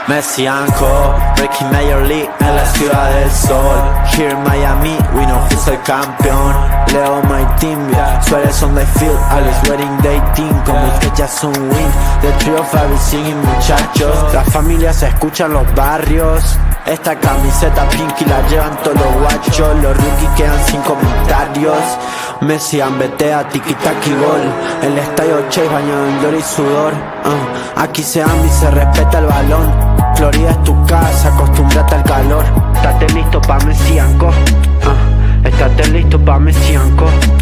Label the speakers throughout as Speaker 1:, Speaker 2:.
Speaker 1: Messi-Miami, breaking Major League en la ciudad del sol. Here in Miami, we know who's el campeón. Leo my team, yeah. Suárez on the field, always wearing they team. Con Busquets ya son win, the trio of everything, muchachos. Las familias se escuchan los barrios. Esta camiseta pinky la llevan todos los guachos. Los rookies quedan sin comentarios. Messi ambetea, tiki-taki gol. El estadio Chase bañado en gloria y sudor. Aquí se ama y se respeta el balón. Florida es tu casa, acostúmbrate al calor. Estate listo pa' Messi-Miami. Estate listo pa' Messi-Miami.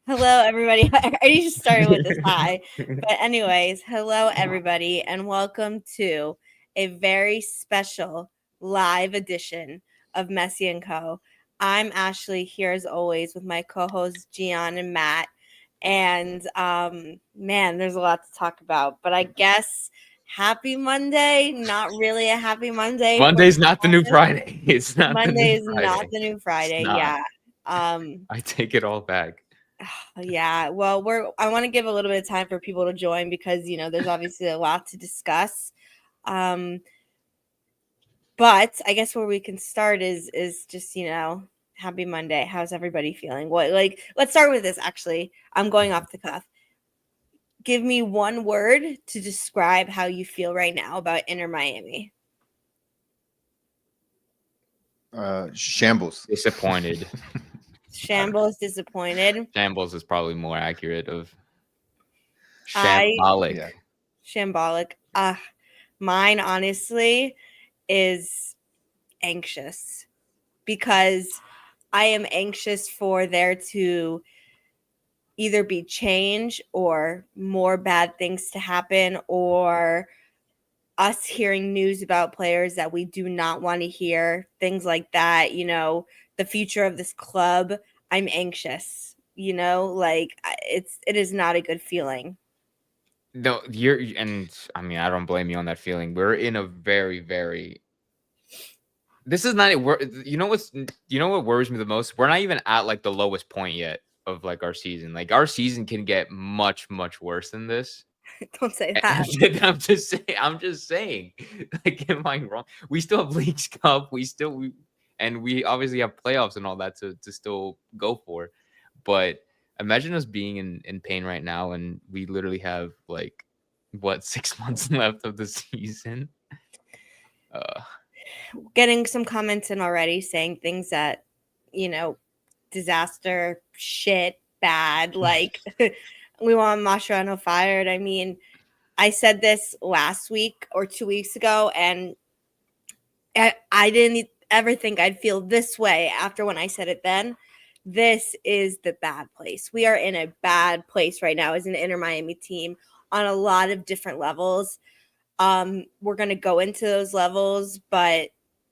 Speaker 2: Hello, everybody. I already just started with this hi. But anyways, hello, everybody, and welcome to a very special live edition of Messi & Co. I'm Ashley, here as always with my co-hosts Gian and Matt. And, man, there's a lot to talk about. But I guess happy Monday. Not really a happy Monday.
Speaker 3: Monday's not the new Friday. It's not
Speaker 2: Monday
Speaker 3: the new
Speaker 2: is not the new Friday. Yeah.
Speaker 3: I take it all back.
Speaker 2: Yeah, well, I want to give a little bit of time for people to join because, you know, there's obviously a lot to discuss. But I guess where we can start is just, you know, happy Monday. How's everybody feeling? Let's start with this, actually. I'm going off the cuff. Give me one word to describe how you feel right now about Inter Miami.
Speaker 4: Shambles.
Speaker 3: Disappointed.
Speaker 2: Shambles, disappointed.
Speaker 3: Shambles is probably more accurate of shambolic.
Speaker 2: Shambolic. Mine, honestly, is anxious because I am anxious for there to either be change or more bad things to happen or us hearing news about players that we do not want to hear, things like that, you know, the future of this club. I'm anxious, you know, like it is not a good feeling.
Speaker 3: No, I mean, I don't blame you on that feeling. We're in a very, very, this is not, you know what worries me the most? We're not even at like the lowest point yet of like our season. Like our season can get much, much worse than this.
Speaker 2: Don't say that.
Speaker 3: I'm just saying. Like, am I wrong? We still have Leagues Cup. And we obviously have playoffs and all that to still go for. But imagine us being in pain right now, and we literally have, 6 months left of the season.
Speaker 2: Getting some comments in already saying things that, you know, disaster, shit, bad, like we want Mascherano fired. I mean, I said this last week or 2 weeks ago, and I didn't ever think I'd feel this way after when I said it then. This is the bad place. We are in a bad place right now as an Inter Miami team on a lot of different levels. We're going to go into those levels, but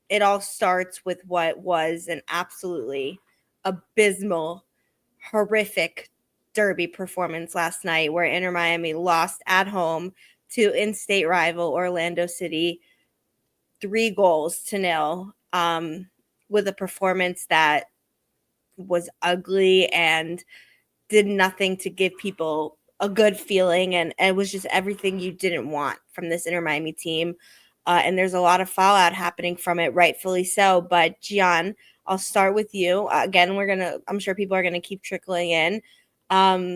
Speaker 2: it all starts with what was an absolutely abysmal, horrific derby performance last night where Inter Miami lost at home to in-state rival Orlando City 3-0 with a performance that was ugly and did nothing to give people a good feeling, and it was just everything you didn't want from this Inter Miami team. And there's a lot of fallout happening from it, rightfully so. But Gian, I'll start with you. Again, I'm sure people are gonna keep trickling in. How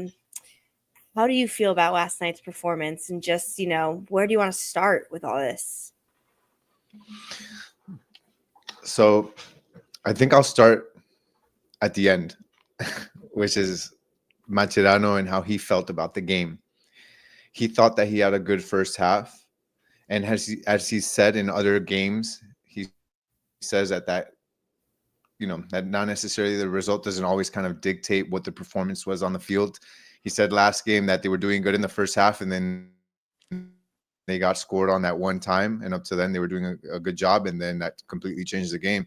Speaker 2: do you feel about last night's performance, and just, you know, where do you want to start with all this?
Speaker 4: So I think I'll start at the end, which is Mascherano and how he felt about the game. He thought that he had a good first half. And as he said in other games, he says that you know, that not necessarily the result doesn't always kind of dictate what the performance was on the field. He said last game that they were doing good in the first half, and then they got scored on that one time. And up to then, they were doing a good job, and then that completely changed the game.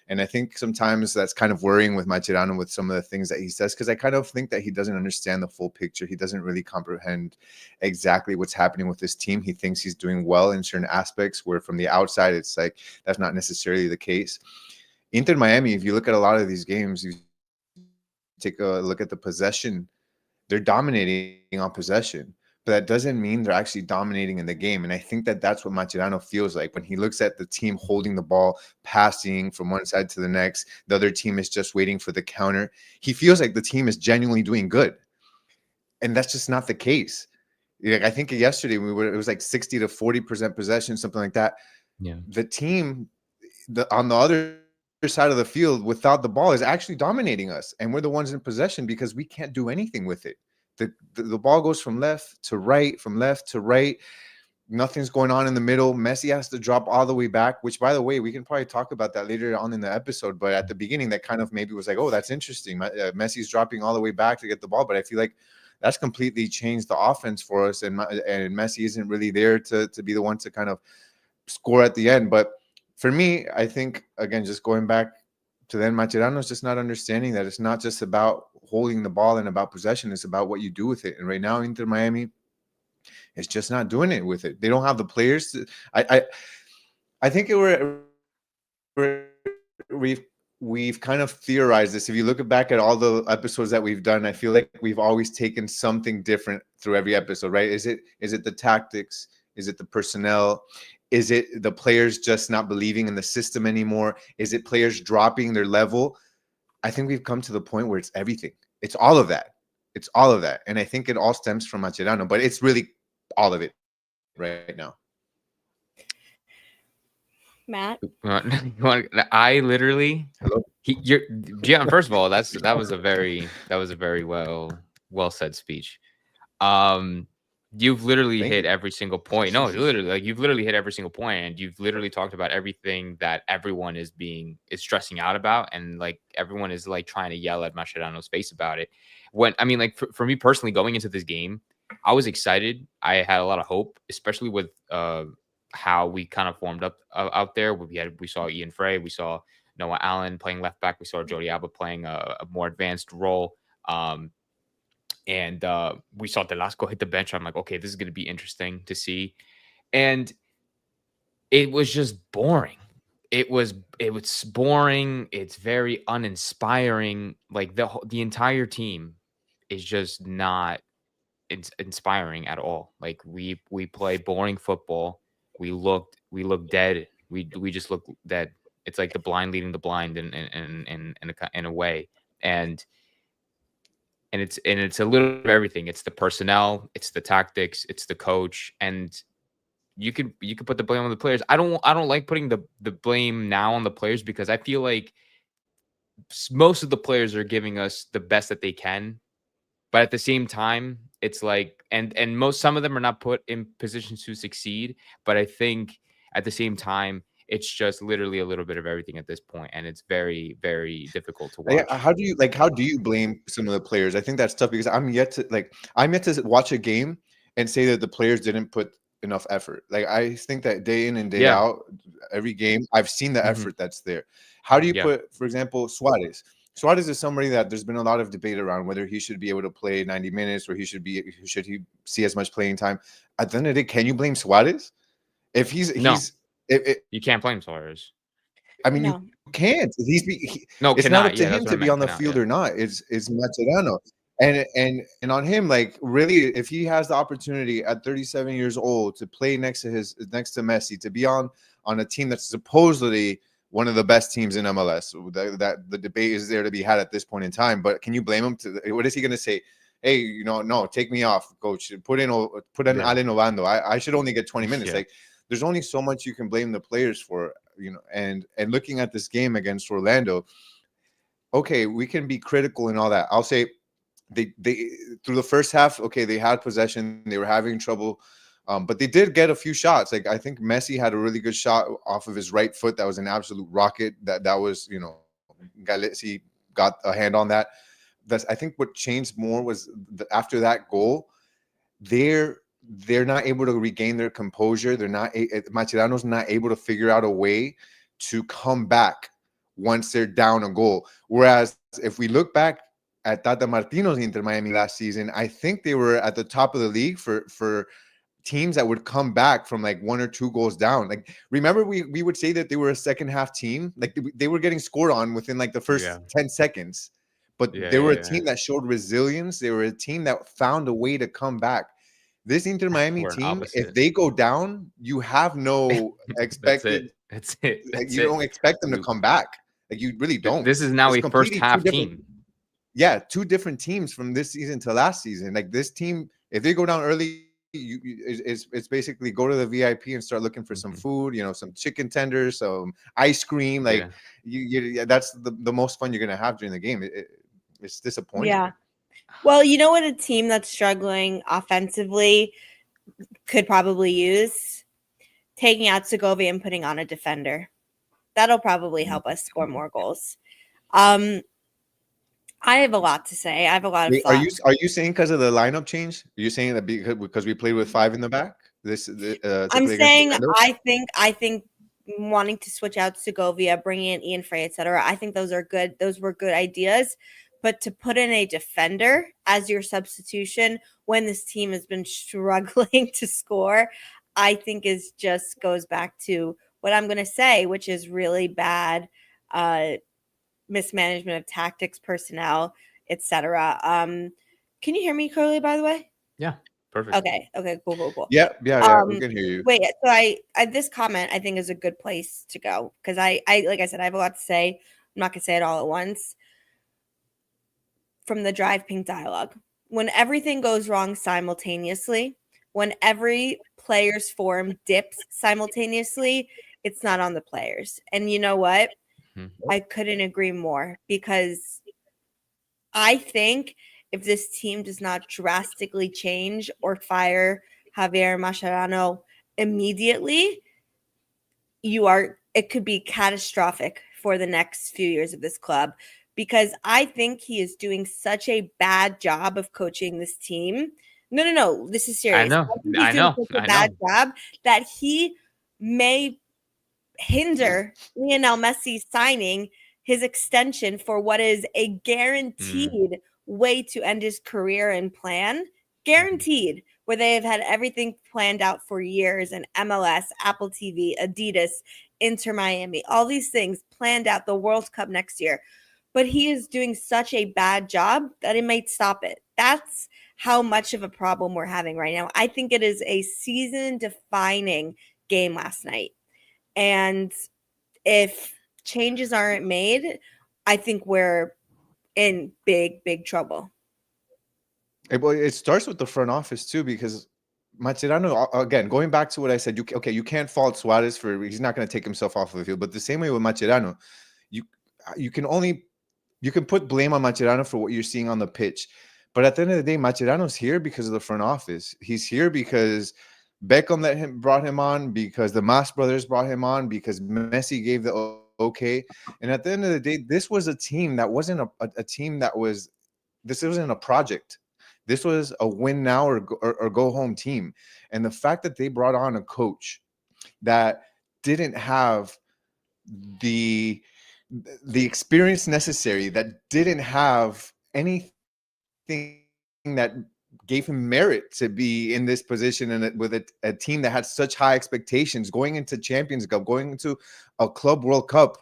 Speaker 4: And I think sometimes that's kind of worrying with Mascherano with some of the things that he says, because I kind of think that he doesn't understand the full picture. He doesn't really comprehend exactly what's happening with this team. He thinks he's doing well in certain aspects, where from the outside, it's like that's not necessarily the case. Inter Miami, if you look at a lot of these games, you take a look at the possession, they're dominating on possession, but that doesn't mean they're actually dominating in the game. And I think that that's what Mascherano feels like when he looks at the team holding the ball, passing from one side to the next. The other team is just waiting for the counter. He feels like the team is genuinely doing good, and that's just not the case. Like, I think yesterday it was like 60 to 40% possession, something like that.
Speaker 3: Yeah.
Speaker 4: The team on the other side of the field without the ball is actually dominating us, and we're the ones in possession because we can't do anything with it. The ball goes from left to right, from left to right. Nothing's going on in the middle. Messi has to drop all the way back, which, by the way, we can probably talk about that later on in the episode. But at the beginning, that kind of maybe was like, oh, that's interesting. Messi's dropping all the way back to get the ball. But I feel like that's completely changed the offense for us. And Messi isn't really there to be the one to kind of score at the end. But for me, I think, again, just going back to then, Mascherano is just not understanding that it's not just about holding the ball and about possession. It's about what you do with it. And right now, Inter Miami is just not doing it with it. They don't have the players to. I think we've kind of theorized this. If you look back at all the episodes that we've done, I feel like we've always taken something different through every episode, right? Is it the tactics? Is it the personnel? Is it the players just not believing in the system anymore? Is it players dropping their level? I think we've come to the point where it's everything. It's all of that. It's all of that. And I think it all stems from Mascherano, but it's really all of it right now.
Speaker 2: Matt?
Speaker 3: I literally,
Speaker 4: Hello?
Speaker 3: Gian, first of all, that was a very well said speech. You've literally
Speaker 4: Thank
Speaker 3: hit
Speaker 4: you.
Speaker 3: every single point. No, literally, like you've literally hit every single point, and you've literally talked about everything that everyone is stressing out about, and like everyone is like trying to yell at Mascherano's face about it. Like for me personally, going into this game, I was excited. I had a lot of hope, especially with how we kind of formed up out there. We saw Ian Frey, we saw Noah Allen playing left back, we saw Jordi Alba playing a more advanced role. And we saw Delasco hit the bench. I'm like, okay, this is going to be interesting to see. And it was just boring. It was boring. It's very uninspiring. Like the entire team is just not inspiring at all. Like we play boring football. We look dead. We just look dead. It's like the blind leading the blind in a way. And it's a little bit of everything. It's the personnel, it's the tactics, it's the coach, and you could put the blame on the players. I don't like putting the blame now on the players because I feel like most of the players are giving us the best that they can, but at the same time, it's like some of them are not put in positions to succeed. But I think at the same time, it's just literally a little bit of everything at this point, and it's very, very difficult to watch.
Speaker 4: How do you blame some of the players? I think that's tough because I'm yet to watch a game and say that the players didn't put enough effort. Like I think that day in and day out, every game, I've seen the effort that's there. How do you put, for example, Suarez? Suarez is somebody that there's been a lot of debate around whether he should be able to play 90 minutes or should he see as much playing time. At the end of the day, can you blame Suarez? If
Speaker 3: you can't blame Suarez.
Speaker 4: I mean, you can't. It's not up to him to be on the field or not. It's Mascherano. And on him, like really, if he has the opportunity at 37 years old to play next to Messi, to be on a team that's supposedly one of the best teams in MLS, that the debate is there to be had at this point in time. But can you blame him? What is he going to say? Hey, no, take me off, coach. Put in Allen Ovando. I should only get 20 minutes. Like, there's only so much you can blame the players for, and looking at this game against Orlando, okay, we can be critical and all that. I'll say they through the first half, okay, they had possession, they were having trouble, but they did get a few shots. Like I think Messi had a really good shot off of his right foot. That was an absolute rocket. That was, Galesi got a hand on that. I think what changed more was after that goal, they're not able to regain their composure. Mascherano's not able to figure out a way to come back once they're down a goal. Whereas if we look back at Tata Martino's Inter Miami last season, I think they were at the top of the league for teams that would come back from like 1 or 2 goals down. Like, remember we would say that they were a second half team. Like they were getting scored on within like the first 10 seconds. But they were a team that showed resilience. They were a team that found a way to come back. This Inter Miami
Speaker 3: We're an
Speaker 4: team, if
Speaker 3: opposite.
Speaker 4: they go down, you have no expected.
Speaker 3: That's it.
Speaker 4: You don't expect them to come back. Like, you really don't.
Speaker 3: This is now
Speaker 4: It's
Speaker 3: a first
Speaker 4: completely
Speaker 3: half
Speaker 4: two different-
Speaker 3: team.
Speaker 4: Yeah, 2 different teams from this season to last season. Like, this team, if they go down early, it's basically go to the VIP and start looking for some food, some chicken tenders, some ice cream. Like, that's the most fun you're gonna have during the game. It's disappointing.
Speaker 2: Yeah. Well, you know what a team that's struggling offensively could probably use? Taking out Segovia and putting on a defender. That'll probably help us score more goals. I have a lot to say. I have a lot of thoughts.
Speaker 4: Are you saying because of the lineup change? Are you saying that because we played with 5 in the back?
Speaker 2: I'm saying I think wanting to switch out Segovia, bringing in Ian Frey, etc. I think those are good. Those were good ideas. But to put in a defender as your substitution when this team has been struggling to score, I think just goes back to what I'm going to say, which is really bad mismanagement of tactics, personnel, etc. Can you hear me clearly, by the way?
Speaker 3: Yeah, perfect.
Speaker 2: Okay, cool.
Speaker 4: Yeah, we can hear you.
Speaker 2: Wait, so I this comment I think is a good place to go because I like I said, I have a lot to say. I'm not gonna say it all at once. From the Drive Pink dialogue, when everything goes wrong simultaneously, when every player's form dips simultaneously, it's not on the players. And you know what? I couldn't agree more because I think if this team does not drastically change or fire Javier Mascherano immediately, it could be catastrophic for the next few years of this club because I think he is doing such a bad job of coaching this team. No, this is serious.
Speaker 3: I know.
Speaker 2: Bad job that he may hinder Lionel Messi signing his extension for what is a guaranteed way to end his career and plan. Guaranteed, where they have had everything planned out for years and MLS, Apple TV, Adidas, Inter Miami, all these things planned out, the World Cup next year. But he is doing such a bad job that it might stop it. That's how much of a problem we're having right now. I think it is a season-defining game last night. And if changes aren't made, I think we're in big, big trouble.
Speaker 4: It starts with the front office too, because Mascherano, again, going back to what I said, you can't fault Suarez he's not going to take himself off of the field. But the same way with Mascherano, you can put blame on Mascherano for what you're seeing on the pitch. But at the end of the day, Mascherano's here because of the front office. He's here because Beckham brought him on, because the Mas brothers brought him on, because Messi gave the okay. And at the end of the day, this was a team that wasn't a team that was. This wasn't a project. This was a win now or go home team. And the fact that they brought on a coach that didn't have the experience necessary, that didn't have anything that gave him merit to be in this position, and with a team that had such high expectations going into Champions Cup, going into a Club World Cup,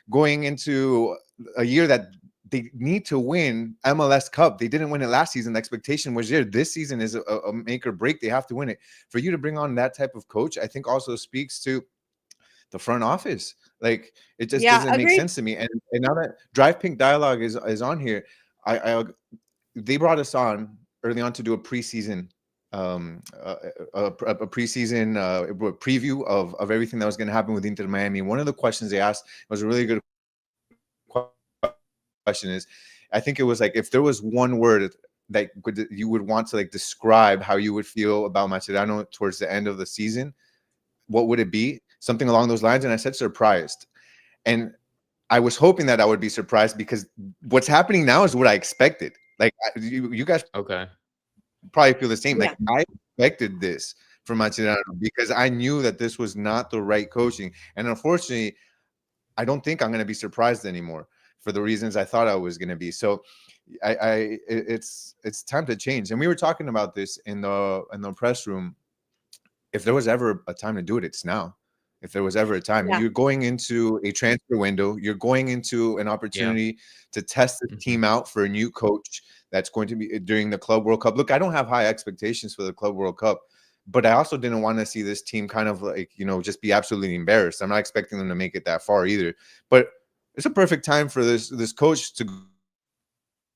Speaker 4: going into a year that they need to win MLS Cup. They didn't win it last season. The expectation was there. This season is a make or break. They have to win it. For you to bring on that type of coach, I think also speaks to the front office. Like, it just doesn't make sense to me. And now that Drive Pink Dialogue is on here, they brought us on early on to do a preseason preview of everything that was going to happen with Inter Miami. One of the questions they asked was a really good question. Is, I think it was like, if there was one word that you would want to like describe how you would feel about Mascherano towards the end of the season, what would it be? Something along those lines. And I said surprised. And I was hoping that I would be surprised, because what's happening now is what I expected. Like, you guys probably feel the same. Like, I expected this from Mascherano because I knew that this was not the right coaching. And unfortunately, I don't think I'm going to be surprised anymore for the reasons I thought I was going to be. So it's time to change. And we were talking about this in the press room if there was ever a time to do it, it's now. If there was ever a time,
Speaker 2: Yeah.
Speaker 4: you're going into a transfer window, you're going into an opportunity to test the team out for a new coach that's going to be during the Club World Cup. Look, I don't have high expectations for the Club World Cup, but I also didn't want to see this team kind of like, just be absolutely embarrassed. I'm not expecting them to make it that far either, but it's a perfect time for this coach to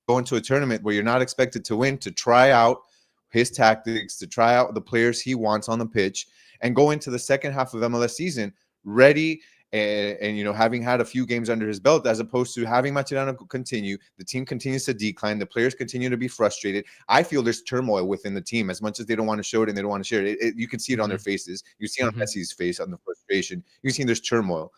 Speaker 4: go into a tournament where you're not expected to win, to try out his tactics, to try out the players he wants on the pitch, and go into the second half of MLS season ready and having had a few games under his belt, as opposed to having Mascherano continue. The team continues to decline. The players continue to be frustrated. I feel there's turmoil within the team, as much as they don't want to show it and they don't want to share it. You can see it on their faces. You see it on Messi's face, on the frustration. You see there's turmoil.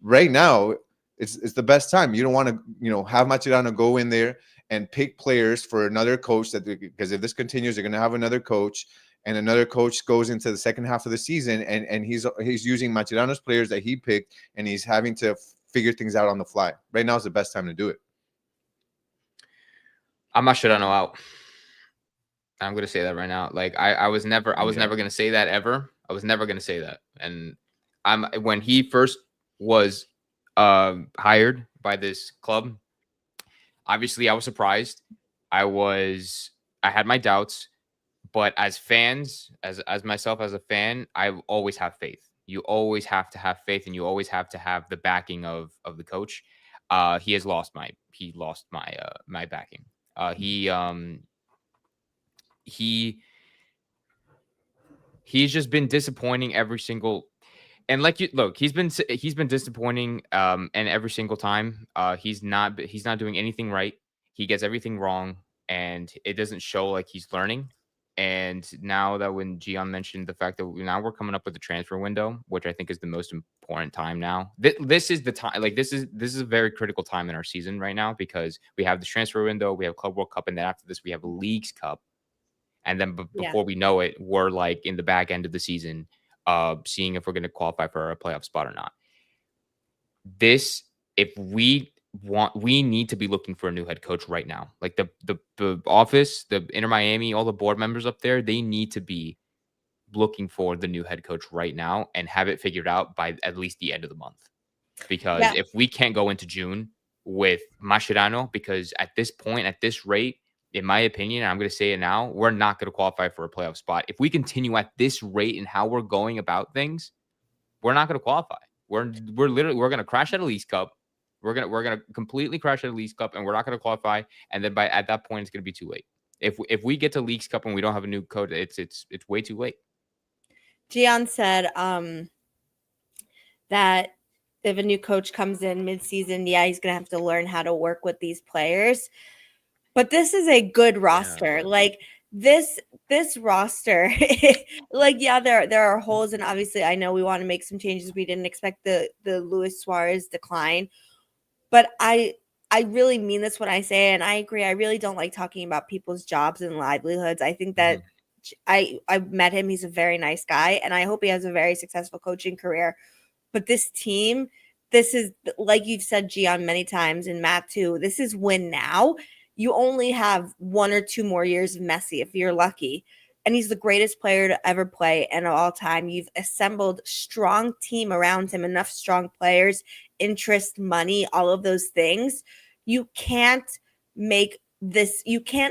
Speaker 4: Right now, it's the best time. You don't want to, have Mascherano go in there and pick players for another coach, because if this continues, they're going to have another coach, and another coach goes into the second half of the season, and he's using Mascherano's players that he picked, and he's having to figure things out on the fly. Right now is the best time to do it.
Speaker 3: I'm Mascherano out. I'm going to say that right now. Like I was never going to say that ever. I was never going to say that. And when he first was hired by this club, obviously I was surprised. I had my doubts, but as fans, as myself as a fan, I always have faith. You always have to have faith, and you always have to have the backing of the coach. He lost my backing. He's just been disappointing every single. And he's been disappointing and every single time. He's not doing anything right. He gets everything wrong, and it doesn't show like he's learning. And now that when Gian mentioned the fact that now we're coming up with the transfer window, which I think is the most important time now. This is the time. Like this is a very critical time in our season right now, because we have the transfer window, we have Club World Cup, and then after this we have a Leagues Cup. And then before we know it, we're like in the back end of the season, seeing if we're going to qualify for a playoff spot or not. We need to be looking for a new head coach right now. Like the office, the Inter Miami, all the board members up there, they need to be looking for the new head coach right now and have it figured out by at least the end of the month. Because if we can't go into June with Mascherano, because at this point, at this rate, in my opinion, and I'm going to say it now, we're not going to qualify for a playoff spot. If we continue at this rate and how we're going about things, we're not going to qualify. We're going to crash at a Leagues Cup. We're going to completely crash at a Leagues Cup, and we're not going to qualify. And then at that point, it's going to be too late. If we get to Leagues Cup and we don't have a new coach, it's way too late.
Speaker 2: Gian said that if a new coach comes in mid-season, he's going to have to learn how to work with these players. But this is a good roster. Like this roster, like, there are holes, and obviously I know we want to make some changes. We didn't expect the Luis Suarez decline, but I really mean this when I say it, and I agree. I really don't like talking about people's jobs and livelihoods. I think that I met him. He's a very nice guy, and I hope he has a very successful coaching career. But this team, this is, like you've said, Gian, many times, and Matt too, this is win now. You only have 1 or 2 more years of Messi if you're lucky. And he's the greatest player to ever play in all time. You've assembled strong team around him, enough strong players, interest, money, all of those things. You can't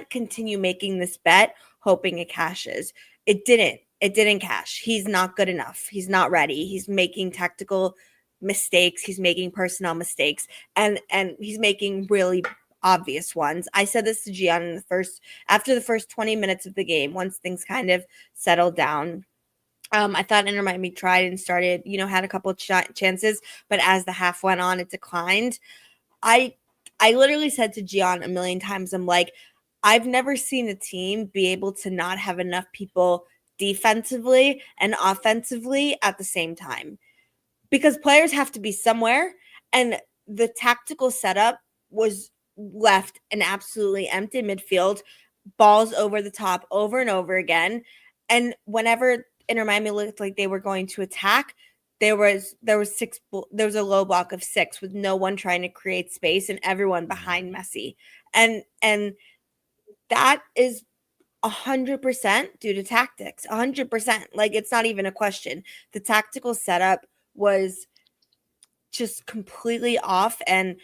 Speaker 2: continue making this bet hoping it cashes. It didn't cash. He's not good enough. He's not ready. He's making tactical mistakes. He's making personnel mistakes, and he's making really obvious ones. I said this to Gian after the first 20 minutes of the game, once things kind of settled down. I thought Inter Miami tried and started, had a couple of chances, but as the half went on, it declined. I literally said to Gian a million times, I'm like, I've never seen a team be able to not have enough people defensively and offensively at the same time, because players have to be somewhere, and the tactical setup was left an absolutely empty midfield, balls over the top over and over again. And whenever Inter Miami looked like they were going to attack, there was a low block of 6 with no one trying to create space and everyone behind Messi. And that is 100% due to tactics. 100%. Like, it's not even a question. The tactical setup was just completely off, and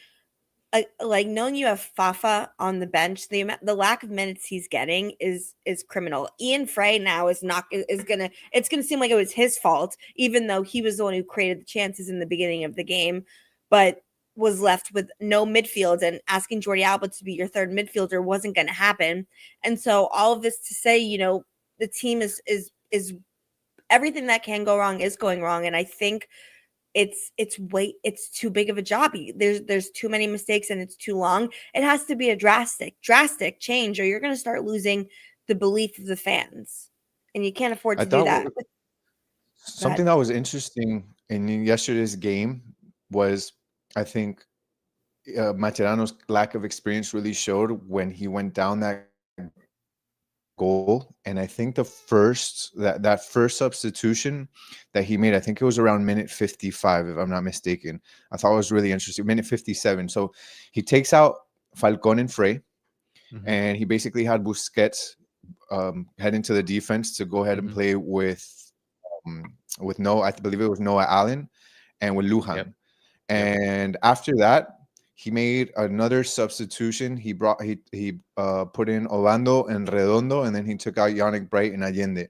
Speaker 2: like knowing you have Fafa on the bench, the lack of minutes he's getting is criminal. Ian Frey now is not is gonna it's gonna seem like it was his fault, even though he was the one who created the chances in the beginning of the game, but was left with no midfield, and asking Jordi Alba to be your third midfielder wasn't going to happen. And so all of this to say, you know, the team is everything that can go wrong is going wrong, and I think it's too big of a job. There's too many mistakes and it's too long. It has to be a drastic change, or you're going to start losing the belief of the fans, and you can't afford
Speaker 4: I
Speaker 2: to do that.
Speaker 4: thought something that was interesting in yesterday's game was, I think, Mascherano's lack of experience really showed when he went down that goal. And I think the first that first substitution that he made, I think it was around minute 55, if I'm not mistaken. I thought it was really interesting. Minute 57. So he takes out Falcon and Frey, and he basically had Busquets head into the defense to go ahead and play with Noah. I believe it was Noah Allen and with Lujan.
Speaker 3: Yep.
Speaker 4: And after that, he made another substitution. He put in Obando and Redondo, and then he took out Yannick Bright and Allende.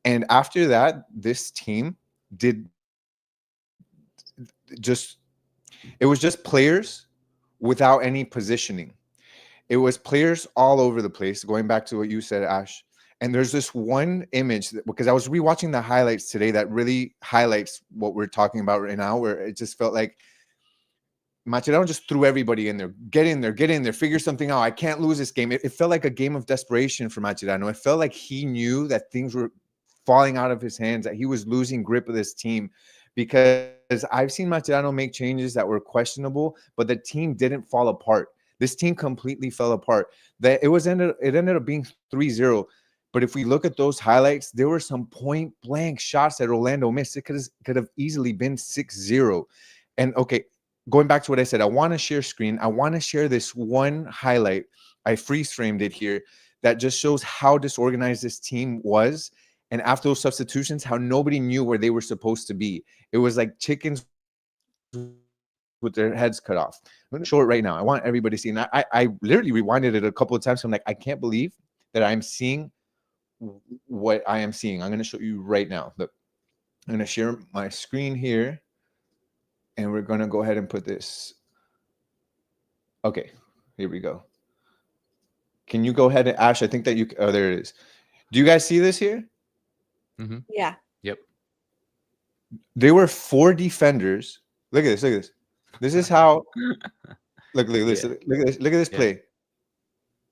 Speaker 4: And after that, this team it was just players without any positioning. It was players all over the place, going back to what you said, Ash. And there's this one image because I was rewatching the highlights today that really highlights what we're talking about right now, where it just felt like Mascherano just threw everybody in there. Get in there, figure something out. I can't lose this game. It felt like a game of desperation for Mascherano. It felt like he knew that things were falling out of his hands, that he was losing grip of this team, because I've seen Mascherano make changes that were questionable, but the team didn't fall apart. This team completely fell apart. It ended up being 3-0. But if we look at those highlights, there were some point blank shots that Orlando missed. It could have easily been 6-0. And okay, going back to what I said, I want to share screen. I want to share this one highlight. I freeze framed it here that just shows how disorganized this team was. And after those substitutions, how nobody knew where they were supposed to be. It was like chickens with their heads cut off. I'm going to show it right now. I want everybody to see. And I literally rewinded it a couple of times. So I'm like, I can't believe that I'm seeing what I am seeing. I'm going to show you right now. Look, I'm going to share my screen here. And we're going to go ahead and put this. Okay, here we go. Can you go ahead and, Ash, I think that you, oh, there it is. Do you guys see this here?
Speaker 2: Yeah.
Speaker 3: Yep.
Speaker 4: There were 4 defenders. Look at this. This is how, look at this.
Speaker 3: Yeah.
Speaker 4: Look at this play.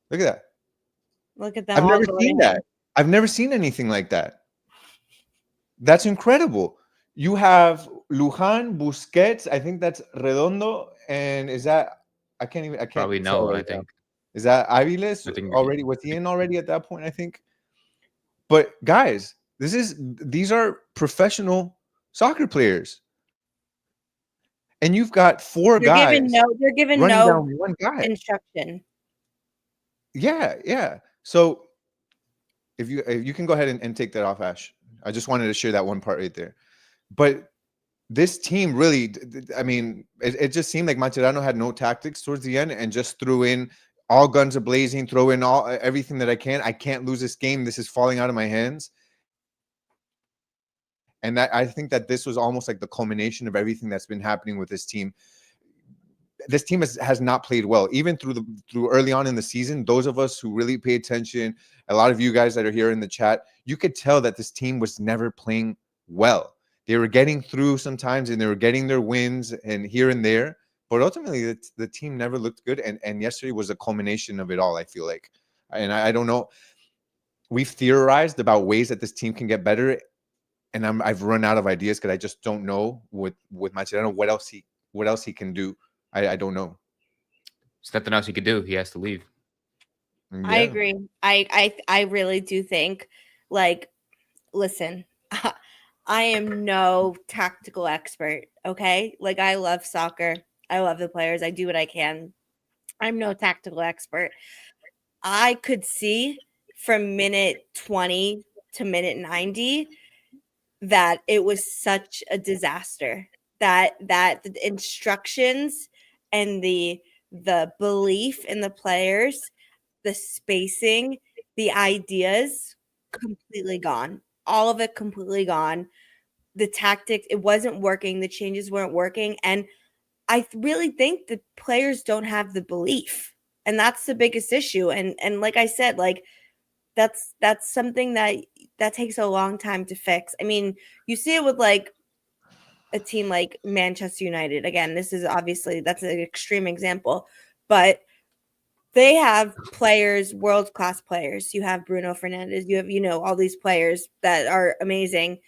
Speaker 4: Look at that.
Speaker 2: Look at them.
Speaker 4: I've
Speaker 2: all
Speaker 4: never
Speaker 2: going
Speaker 4: seen
Speaker 2: in.
Speaker 4: that. I've never seen anything like that. That's incredible. You have Lujan, Busquets. I think that's Redondo. And is that, I can't
Speaker 3: Probably no, I think.
Speaker 4: Is that Aviles already? Was he in already at that point, I think? But guys, these are professional soccer players. And you've got 4 guys.
Speaker 2: They're given
Speaker 4: running
Speaker 2: no
Speaker 4: down one guy.
Speaker 2: instruction.
Speaker 4: Yeah. So if you can go ahead and take that off, Ash. I just wanted to share that one part right there. But this team really, I mean, it just seemed like Mascherano had no tactics towards the end and just threw in all guns a-blazing, throw in everything that I can. I can't lose this game. This is falling out of my hands. And that, I think that this was almost like the culmination of everything that's been happening with this team. This team has not played well, even through early on in the season. Those of us who really pay attention, a lot of you guys that are here in the chat, you could tell that this team was never playing well. They were getting through sometimes, and they were getting their wins and here and there. But ultimately, the team never looked good. And yesterday was a culmination of it all, I feel like. And I don't know. We've theorized about ways that this team can get better. And I've run out of ideas because I just don't know with Mascherano what else he can do. I don't know.
Speaker 3: There's nothing else he could do. He has to leave.
Speaker 4: Yeah.
Speaker 2: I agree. I really do think, like, listen, I am no tactical expert, okay? Like, I love soccer. I love the players. I do what I can. I'm no tactical expert. I could see from minute 20 to minute 90 that it was such a disaster that the instructions and the belief in the players, the spacing, the ideas completely gone. All of it completely gone. The tactics, it wasn't working. The changes weren't working. And I really think the players don't have the belief. And that's the biggest issue. And like I said, like that's something that takes a long time to fix. I mean, you see it with like a team like Manchester United. Again, this is obviously that's an extreme example, but they have players, world-class players. You have Bruno Fernandes, you have, all these players that are amazing.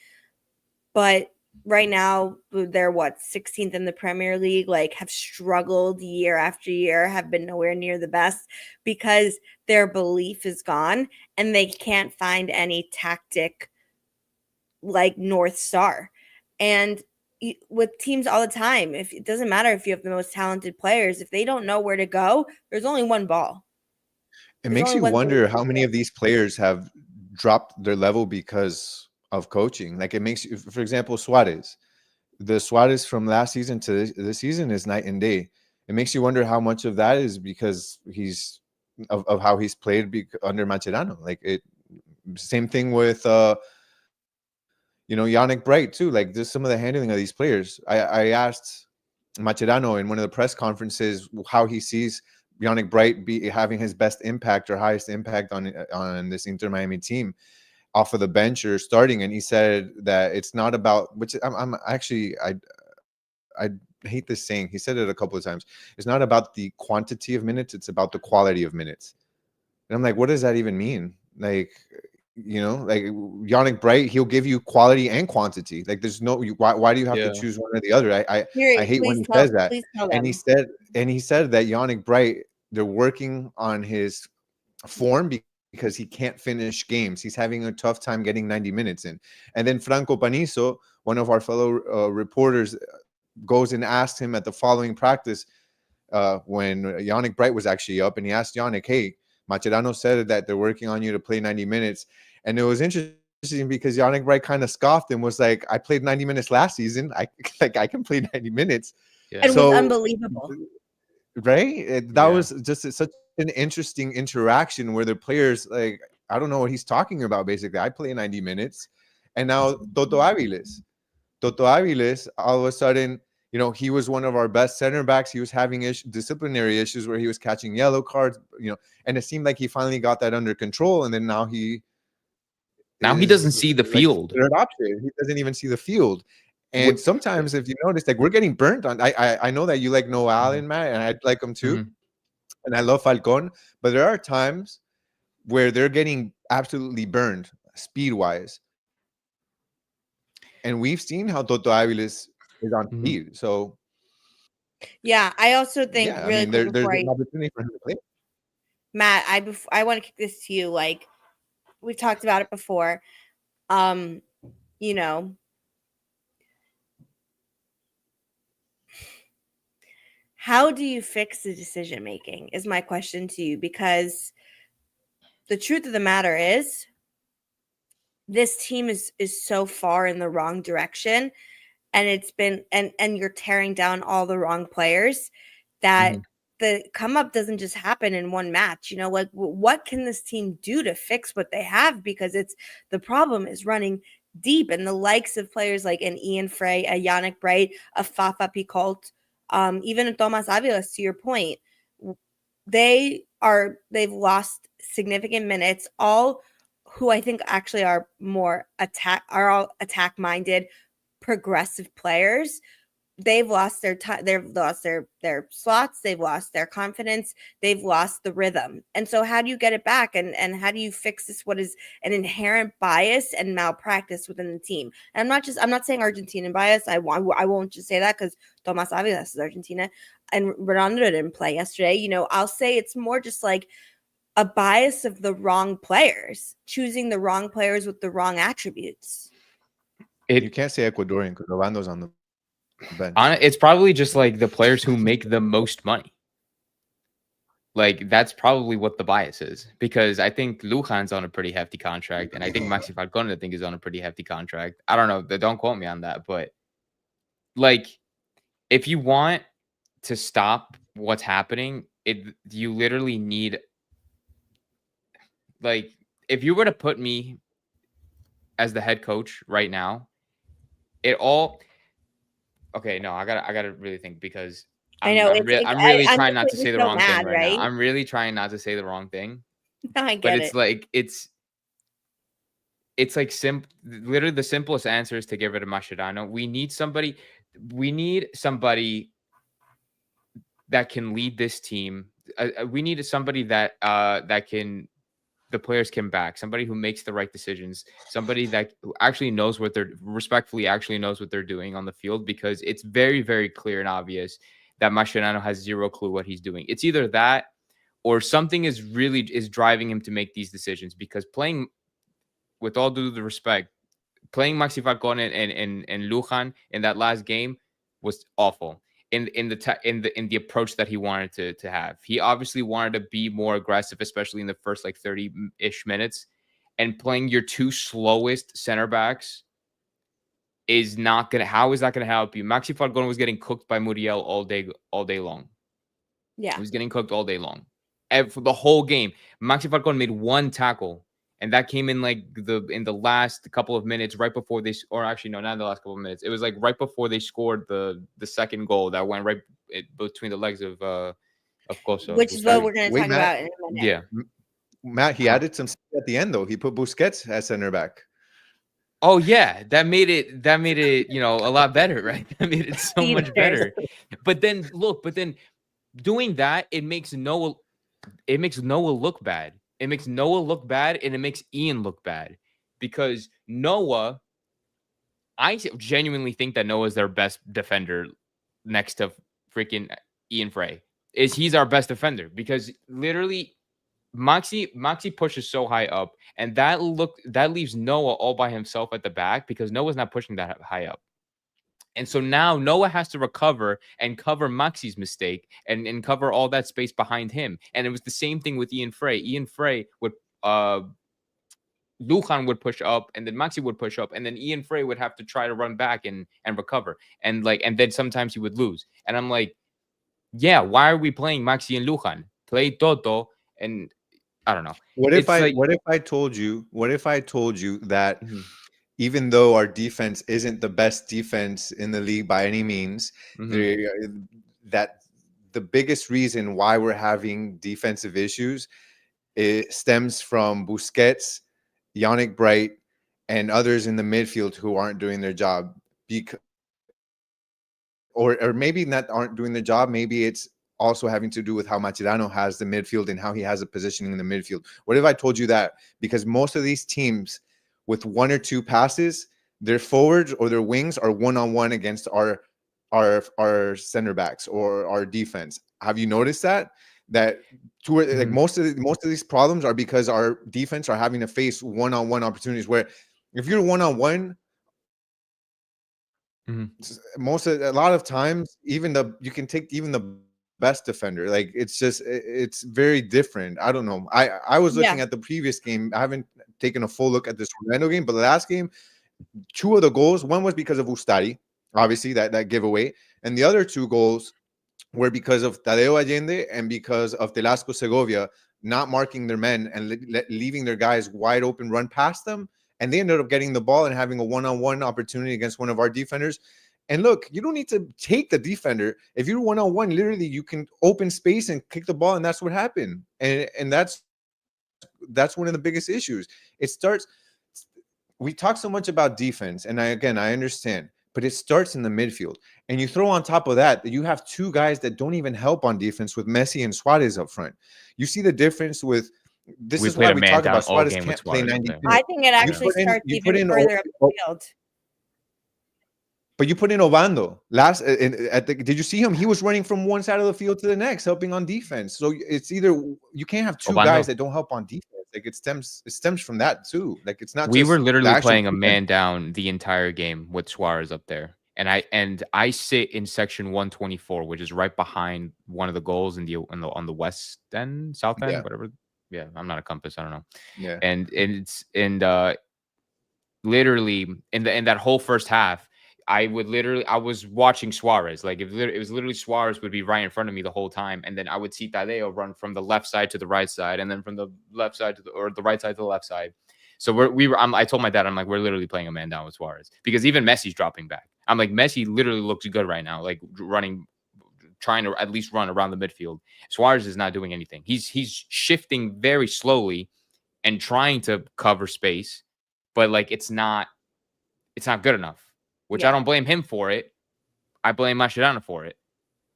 Speaker 2: But right now they're 16th in the Premier League, like have struggled year after year, have been nowhere near the best because their belief is gone and they can't find any tactic like North Star. And with teams all the time, if it doesn't matter if you have the most talented players, if they don't know where to go, there's only one ball.
Speaker 4: It makes you wonder how many of these players have dropped their level because of coaching. Like it makes you, for example, Suarez. The Suarez from last season to this season is night and day. It makes you wonder how much of that is because he's of how he's played under Mascherano. Like it, same thing with Yannick Bright too. Like just some of the handling of these players. I asked Mascherano in one of the press conferences how he sees Yannick Bright be having his best impact or highest impact on this Inter Miami team off of the bench or starting, and he said that it's not about, which I'm actually I hate this saying. He said it a couple of times. It's not about the quantity of minutes, it's about the quality of minutes. And I'm like, what does that even mean? Like, like Yannick Bright, he'll give you quality and quantity. Like there's no why do you have to choose one or the other? I hate when he says that. And he said that Yannick Bright, they're working on his form because he can't finish games. He's having a tough time getting 90 minutes in. And then Franco Panizo, one of our fellow reporters, goes and asks him at the following practice when Yannick Bright was actually up, and he asked Yannick, hey, Mascherano said that they're working on you to play 90 minutes. And it was interesting because Yannick Bright kind of scoffed and was like, I played 90 minutes last season. I can play 90 minutes.
Speaker 2: Yeah. And it was unbelievable.
Speaker 4: Right? That was just such an interesting interaction where the players, like, I don't know what he's talking about, basically. I play 90 minutes. And now Toto Aviles, all of a sudden, he was one of our best center backs. He was having disciplinary issues where he was catching yellow cards, and it seemed like he finally got that under control. And then now he
Speaker 3: doesn't see the field.
Speaker 4: Third option. He doesn't even see the field. And sometimes, if you notice, like we're getting burnt on. I know that you like Noah Allen, Matt, and I like him too, and I love Falcon. But there are times where they're getting absolutely burned speed-wise, and we've seen how Toto Aviles is on speed. So,
Speaker 2: yeah, I also think
Speaker 4: there's an opportunity for him to play.
Speaker 2: Matt, I want to kick this to you. Like we've talked about it before. How do you fix the decision making is my question to you, because the truth of the matter is this team is so far in the wrong direction, and it's been and you're tearing down all the wrong players that the come up doesn't just happen in one match. Like what can this team do to fix what they have? Because the problem is running deep, and the likes of players like an Ian Frey, a Yannick Bright, a Fafa Picoult, even a Thomas Aviles, to your point, they've lost significant minutes, all who I think actually are all attack minded, progressive players. They've lost their time. They've lost their slots. They've lost their confidence. They've lost the rhythm. And so how do you get it back? And how do you fix this? What is an inherent bias and malpractice within the team? And I'm not saying Argentinian bias. I won't just say that because Thomas Aviles is Argentina and Ronaldo didn't play yesterday. I'll say it's more just like a bias of the wrong players, choosing the wrong players with the wrong attributes.
Speaker 4: You can't say Ecuadorian because Orlando's on the bench.
Speaker 3: It's probably just like the players who make the most money. Like, that's probably what the bias is, because I think Lujan's on a pretty hefty contract, and I think Maxi Falcone, I think, is on a pretty hefty contract. I don't know. Don't quote me on that, but like, if you want to stop what's happening, you literally need, like, if you were to put me as the head coach right now, okay, no, I gotta really think, because
Speaker 2: I know it's.
Speaker 3: I'm really
Speaker 2: I'm
Speaker 3: trying
Speaker 2: just
Speaker 3: not to
Speaker 2: making
Speaker 3: say the
Speaker 2: so
Speaker 3: wrong thing
Speaker 2: mad,
Speaker 3: right now.
Speaker 2: right?
Speaker 3: I'm really trying not to say the wrong thing,
Speaker 2: No, I
Speaker 3: but
Speaker 2: get
Speaker 3: it's
Speaker 2: it.
Speaker 3: like literally the simplest answer is to get rid of Mascherano. We need somebody that can lead this team. We need somebody that the players can back, somebody who makes the right decisions, somebody that who actually knows what they're doing on the field, because it's very, very clear and obvious that Mascherano has zero clue what he's doing. It's either that or something is driving him to make these decisions, because playing, with all due respect, playing Maxi Falcone and Lujan in that last game was awful in the approach that he wanted to have. He obviously wanted to be more aggressive, especially in the first like 30-ish minutes, and playing your two slowest center backs is not gonna. How is that gonna help you? Maxi Falcone was getting cooked by Muriel all day long.
Speaker 2: Yeah.
Speaker 3: He was getting cooked all day long. For the whole game, Maxi Falcone made one tackle, and that came in like in the last couple of minutes, right before or actually no, not in the last couple of minutes. It was like right before they scored the second goal that went right between the legs of Coso.
Speaker 2: Which is what we're going to
Speaker 4: Wait,
Speaker 2: talk
Speaker 4: Matt.
Speaker 2: about in a minute.
Speaker 3: Yeah.
Speaker 4: Matt, he added some speed at the end though. He put Busquets as center back.
Speaker 3: Oh yeah, that made it a lot better, right? That made it so much better. But then doing that, it makes Noah look bad. It makes Noah look bad, and it makes Ian look bad, because Noah, I genuinely think that Noah is their best defender next to freaking Ian Frey. He's our best defender, because literally Maxi pushes so high up, and that leaves Noah all by himself at the back, because Noah's not pushing that high up. And so now Noah has to recover and cover Maxi's mistake and cover all that space behind him. And it was the same thing with Ian Frey. Ian Frey would Lujan would push up, and then Maxi would push up, and then Ian Frey would have to try to run back and recover. And then sometimes he would lose. And I'm like, yeah, why are we playing Maxi and Lujan? Play Toto, and I don't know.
Speaker 4: What if I told you that even though our defense isn't the best defense in the league by any means, that the biggest reason why we're having defensive issues, it stems from Busquets, Yannick Bright, and others in the midfield who aren't doing their job. Or maybe not aren't doing their job. Maybe it's also having to do with how Mascherano has the midfield and how he has a positioning in the midfield. What if I told you that? Because most of these teams with one or two passes, their forwards or their wings are one-on-one against our center backs or our defense. Have you noticed that? Like most of these problems are because our defense are having to face one-on-one opportunities, where if you're one-on-one, a lot of times you can take even the best defender. Like it's very different. I don't know. I was looking at the previous game. I haven't taken a full look at this Orlando game, but the last game, two of the goals, one was because of Ustari, obviously that giveaway, and the other two goals were because of Tadeo Allende and because of Telasco Segovia not marking their men and leaving their guys wide open, run past them, and they ended up getting the ball and having a one-on-one opportunity against one of our defenders. And look, you don't need to take the defender. If you're one-on-one, literally you can open space and kick the ball, and that's what happened. And that's one of the biggest issues. We talk so much about defense, and I understand, but it starts in the midfield. And you throw on top of that you have two guys that don't even help on defense with Messi and Suarez up front. You see the difference with this is why we talk about Suarez can't play 90 minutes.
Speaker 2: I think it actually starts even further up the field.
Speaker 4: But you put in Obando did you see him? He was running from one side of the field to the next, helping on defense. So it's either you can't have two guys that don't help on defense. Like it stems from that too. Like it's not.
Speaker 3: We were literally playing a man down the entire game with Suarez up there, I sit in section 124, which is right behind one of the goals on the west end, south end,
Speaker 4: Yeah.
Speaker 3: whatever. Yeah, I'm not a compass. I don't know.
Speaker 4: Yeah.
Speaker 3: And literally in that whole first half, I was watching Suarez. Like it was literally Suarez would be right in front of me the whole time, and then I would see Tadeo run from the left side to the right side, and then from the left side to the right side to the left side. So I told my dad, I'm like, we're literally playing a man down with Suarez, because even Messi's dropping back. I'm like, Messi literally looks good right now, like trying to at least run around the midfield. Suarez is not doing anything. He's shifting very slowly and trying to cover space, but like it's not good enough. Which I don't blame him for it. I blame Mascherano for it,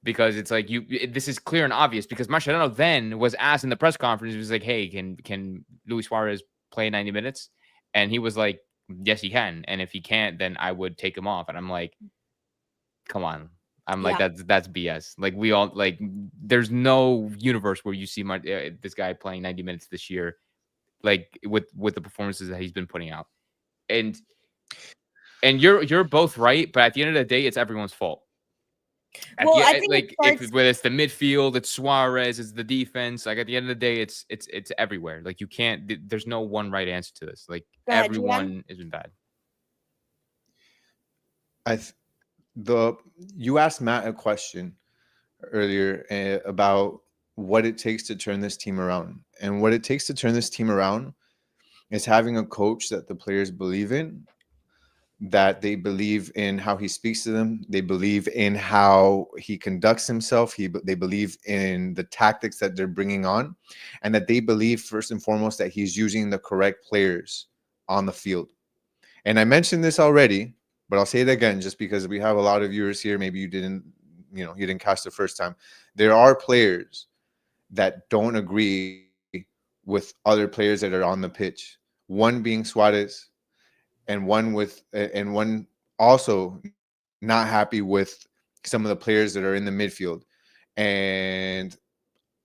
Speaker 3: because it's like this is clear and obvious, because Mascherano then was asked in the press conference, he was like, hey, can Luis Suarez play 90 minutes? And he was like, yes, he can. And if he can't, then I would take him off. And I'm like, come on. I'm like, that's BS. Like we all like, there's no universe where you see this guy playing 90 minutes this year, like with the performances that he's been putting out. And you're both right, but at the end of the day, it's everyone's fault.
Speaker 2: I think
Speaker 3: like whether it's the midfield, it's Suarez, it's the defense. Like at the end of the day, it's everywhere. Like you can't. There's no one right answer to this. Like everyone has been bad.
Speaker 4: You asked Matt a question earlier about what it takes to turn this team around, and what it takes to turn this team around is having a coach that the players believe in, that they believe in how he speaks to them. They believe in how he conducts himself. They believe in the tactics that they're bringing on, and that they believe first and foremost that he's using the correct players on the field. And I mentioned this already, but I'll say it again, just because we have a lot of viewers here. Maybe you didn't catch the first time. There are players that don't agree with other players that are on the pitch. One being Suarez, and one also not happy with some of the players that are in the midfield. And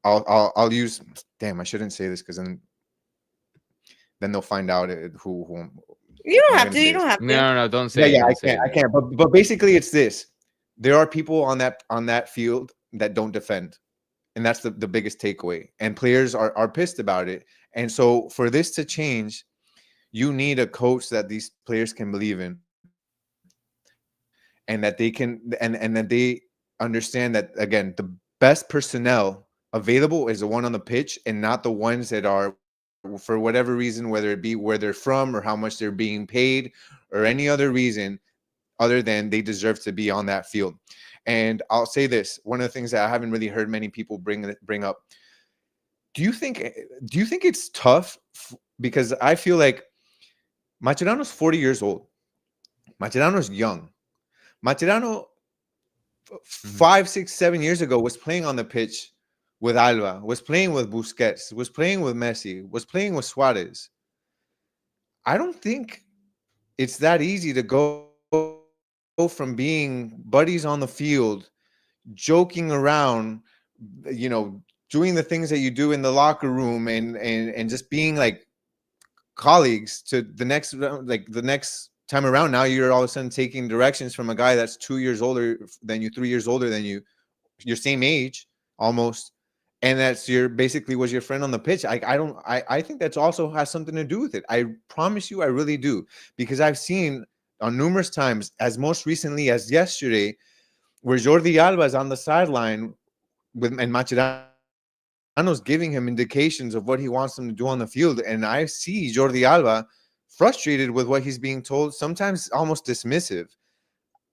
Speaker 4: I'll use, damn, I shouldn't say this, because then they'll find out who.
Speaker 2: You don't have to. You don't have to.
Speaker 3: No, don't say.
Speaker 4: Yeah, I can't. But basically, it's this: there are people on that field that don't defend, and that's the biggest takeaway. And players are pissed about it. And so, for this to change, you need a coach that these players can believe in, and that they can, and that they understand that, again, the best personnel available is the one on the pitch, and not the ones that are, for whatever reason, whether it be where they're from or how much they're being paid or any other reason other than they deserve to be on that field. And I'll say this, one of the things that I haven't really heard many people bring up, do you think it's tough? Because I feel like Mascherano's 40 years old. Mascherano's young. Mascherano 5, 6, 7 years ago was playing on the pitch with Alba, was playing with Busquets, was playing with Messi, was playing with Suarez. I don't think it's that easy to go from being buddies on the field, joking around, doing the things that you do in the locker room, and just being like colleagues, to the next time around. Now you're all of a sudden taking directions from a guy that's 2 years older than you, 3 years older than you, your same age almost, and that's basically was your friend on the pitch. I think that's also has something to do with it. I promise you, I really do, because I've seen on numerous times, as most recently as yesterday, where Jordi Alba is on the sideline and Mascherano's giving him indications of what he wants him to do on the field, and I see Jordi Alba frustrated with what he's being told, sometimes almost dismissive.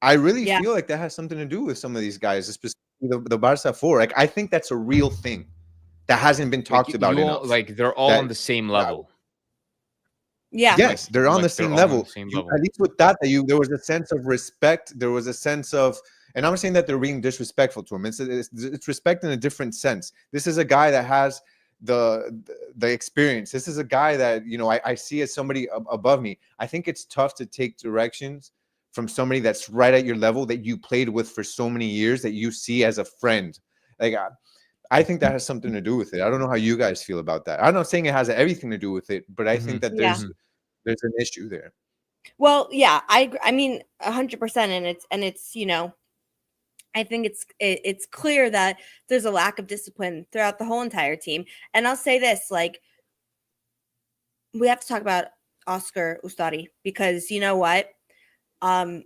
Speaker 4: I really feel like that has something to do with some of these guys, specifically the Barca 4. Like, I think that's a real thing that hasn't been talked about enough.
Speaker 3: Like they're all on the same level.
Speaker 2: Yeah.
Speaker 4: Yes, they're on the same level. At least with that, there was a sense of respect. There was a sense of, and I'm not saying that they're being disrespectful to him. It's respect in a different sense. This is a guy that has the experience. This is a guy that, I see as somebody above me. I think it's tough to take directions from somebody that's right at your level, that you played with for so many years, that you see as a friend. Like, I think that has something to do with it. I don't know how you guys feel about that. I'm not saying it has everything to do with it, but I think that there's an issue there.
Speaker 2: Well, yeah, I mean 100%, and it's I think it's clear that there's a lack of discipline throughout the whole entire team. And I'll say this, like, we have to talk about Oscar Ustari, because you know what? Um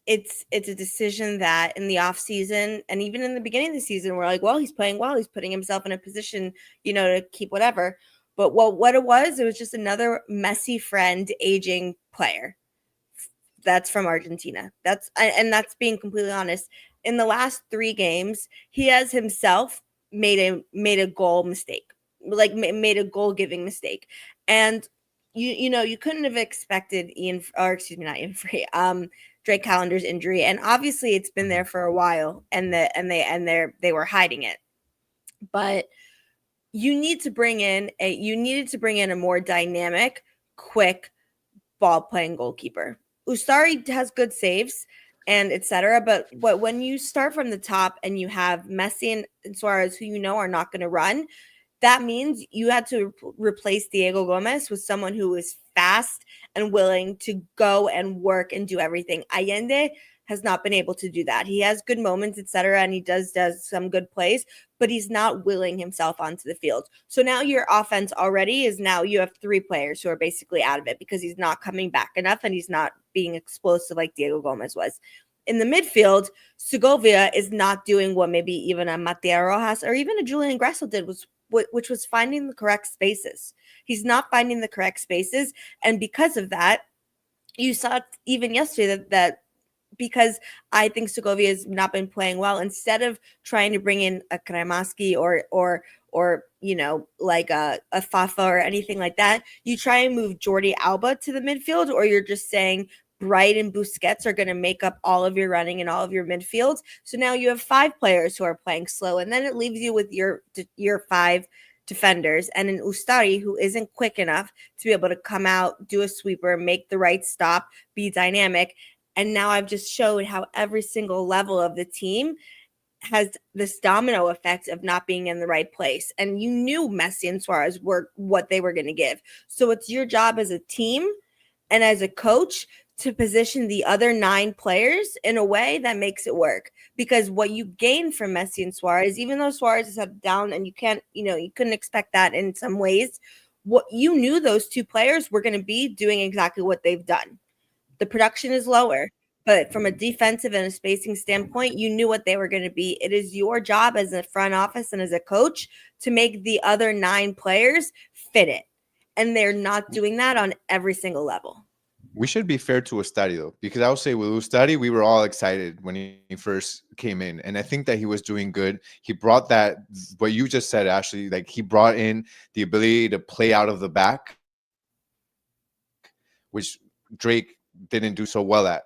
Speaker 2: it's a decision that in the off season and even in the beginning of the season we're like, well, he's playing well, he's putting himself in a position, to keep whatever. But what it was just another Messi friend aging player that's from Argentina. That's being completely honest. In the last 3 games, he has himself made a goal mistake, like made a goal giving mistake, and you couldn't have expected not Ian Free, Drake Calendar's injury, and obviously it's been there for a while, and they were hiding it, but you needed to bring in a more dynamic, quick ball playing goalkeeper. Ustari has good saves and etc. But when you start from the top and you have Messi and Suarez, who are not going to run, that means you had to replace Diego Gomez with someone who is fast and willing to go and work and do everything. Allende has not been able to do that. He has good moments, etc., and he does some good plays, but he's not willing himself onto the field. So now your offense already is, now you have 3 players who are basically out of it because he's not coming back enough and he's not being explosive like Diego Gomez was. In the midfield, Segovia is not doing what maybe even a Matías Rojas or even a Julian Gressel did, which was finding the correct spaces. He's not finding the correct spaces, and because of that, you saw even yesterday that because I think Segovia has not been playing well, instead of trying to bring in a Kremaski or like a Fafa or anything like that, you try and move Jordi Alba to the midfield, or you're just saying Bright and Busquets are going to make up all of your running and all of your midfields. So now you have 5 players who are playing slow, and then it leaves you with your 5 defenders and an Ustari who isn't quick enough to be able to come out, do a sweeper, make the right stop, be dynamic. And now I've just showed how every single level of the team has this domino effect of not being in the right place. And you knew Messi and Suarez were what they were going to give. So it's your job as a team and as a coach to position the other 9 players in a way that makes it work. Because what you gain from Messi and Suarez, even though Suarez is up down and you couldn't expect that in some ways, what you knew those 2 players were going to be doing exactly what they've done. The production is lower, but from a defensive and a spacing standpoint, you knew what they were going to be. It is your job as a front office and as a coach to make the other 9 players fit it. And they're not doing that on every single level.
Speaker 4: We should be fair to Ustari, though, because I would say with Ustari, we were all excited when he first came in. And I think that he was doing good. He brought that, what you just said, Ashley, like he brought in the ability to play out of the back, which Drake didn't do so well at.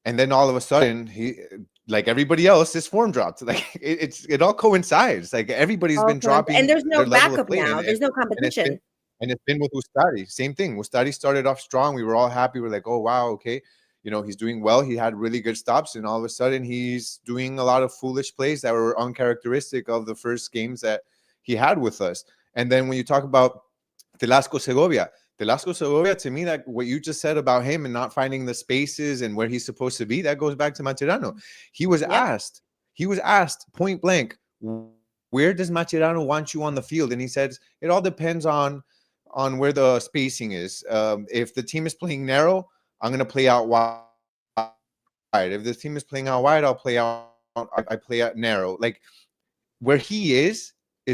Speaker 4: And then all of a sudden, he, like everybody else, his form dropped. Like it all coincides. Like everybody's been dropping,
Speaker 2: and there's no backup now. There's no competition.
Speaker 4: And it's been with Ustari. Same thing. Ustari started off strong. We were all happy. We're like, oh wow, okay, he's doing well. He had really good stops, and all of a sudden, he's doing a lot of foolish plays that were uncharacteristic of the first games that he had with us. And then when you talk about Velasco Segovia, to me, that what you just said about him and not finding the spaces and where he's supposed to be, that goes back to Mascherano. He was asked point blank, where does Mascherano want you on the field? And he said, it all depends on where the spacing is. If the team is playing narrow, I'm going to play out wide. If the team is playing out wide, I play out narrow. Like where he is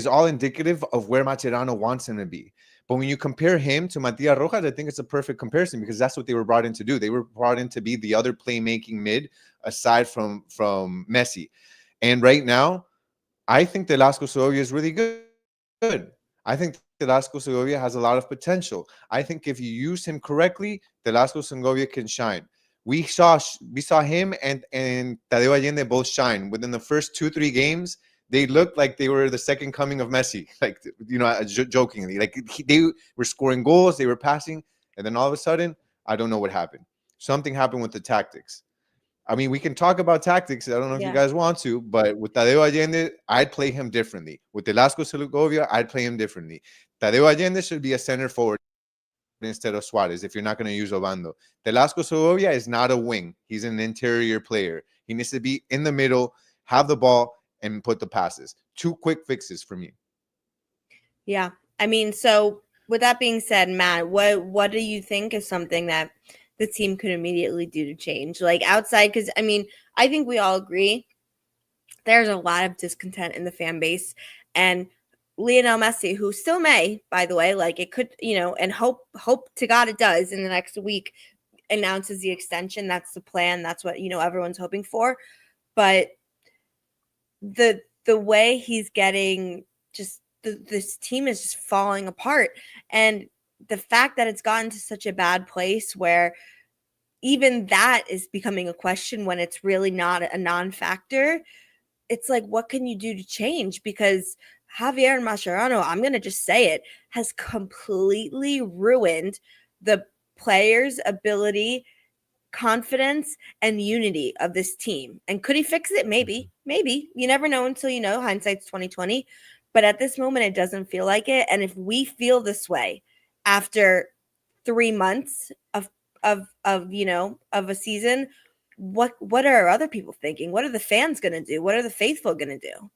Speaker 4: all indicative of where Mascherano wants him to be. But when you compare him to Matías Rojas, I think it's a perfect comparison because that's what they were brought in to do. They were brought in to be the other playmaking mid aside from Messi. And right now, I think Velasco Segovia is really good. I think Velasco Segovia has a lot of potential. I think if you use him correctly, Velasco Segovia can shine. We saw him and Tadeo Allende both shine. Within the first 2-3 games, they looked like they were the second coming of Messi, like, jokingly. Like they were scoring goals, they were passing, and then all of a sudden, I don't know what happened. Something happened with the tactics. I mean, we can talk about tactics. I don't know if you guys want to, but with Tadeo Allende, I'd play him differently. With Velasco Segovia, I'd play him differently. Tadeo Allende should be a center forward instead of Suarez if you're not going to use Obando. Velasco Segovia is not a wing. He's an interior player. He needs to be in the middle, have the ball, and put the passes. 2 quick fixes for me.
Speaker 2: Yeah. I mean, so with that being said, Matt, what do you think is something that the team could immediately do to change? Like outside, because I mean, I think we all agree there's a lot of discontent in the fan base. And Lionel Messi, who still may, by the way, like it could, and hope to God it does in the next week, announces the extension. That's the plan. That's what, everyone's hoping for. But the way he's getting just this team is just falling apart. And the fact that it's gotten to such a bad place where even that is becoming a question when it's really not a non-factor. It's like, what can you do to change? Because Javier Mascherano, I'm going to just say it, has completely ruined the players' ability, confidence, and unity of this team. And could he fix it? Maybe. You never know until you know. Hindsight's 2020. But at this moment, it doesn't feel like it. And if we feel this way after 3 months of a season, what are other people thinking? What are the fans going to do? What are the faithful going to do?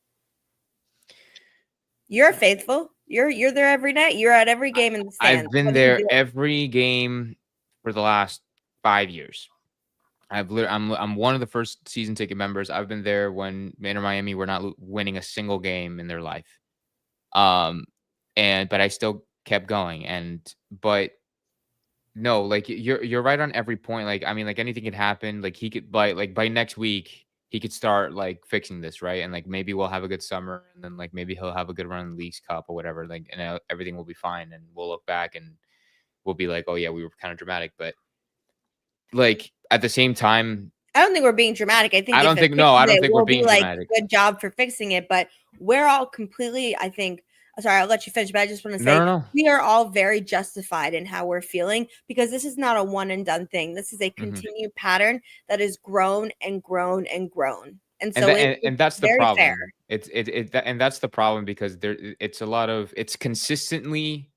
Speaker 2: You're faithful. You're there every night. You're at every game in the stands.
Speaker 3: I've been there every game for the last 5 years. I'm one of the first season ticket members. I've been there when Miami were not winning a single game in their life. But I still kept going. But no, like you're right on every point. Like, I mean, like anything could happen. Like he could by next week, he could start like fixing this, right? And like maybe we'll have a good summer, and then like maybe he'll have a good run in the Leagues Cup or whatever. Like, and everything will be fine, and we'll look back and we'll be like, oh yeah, we were kind of dramatic. But like at the same time,
Speaker 2: I don't think we're being dramatic. I
Speaker 3: don't think we're being dramatic.
Speaker 2: Good job for fixing it, but we're all completely, I think. Sorry, I'll let you finish, but I just want to say
Speaker 3: no.
Speaker 2: We are all very justified in how we're feeling because this is not a one and done thing. This is a continued pattern that has grown and grown and grown. And so
Speaker 3: and that's the problem.
Speaker 2: Fair.
Speaker 3: And that's the problem because it's consistently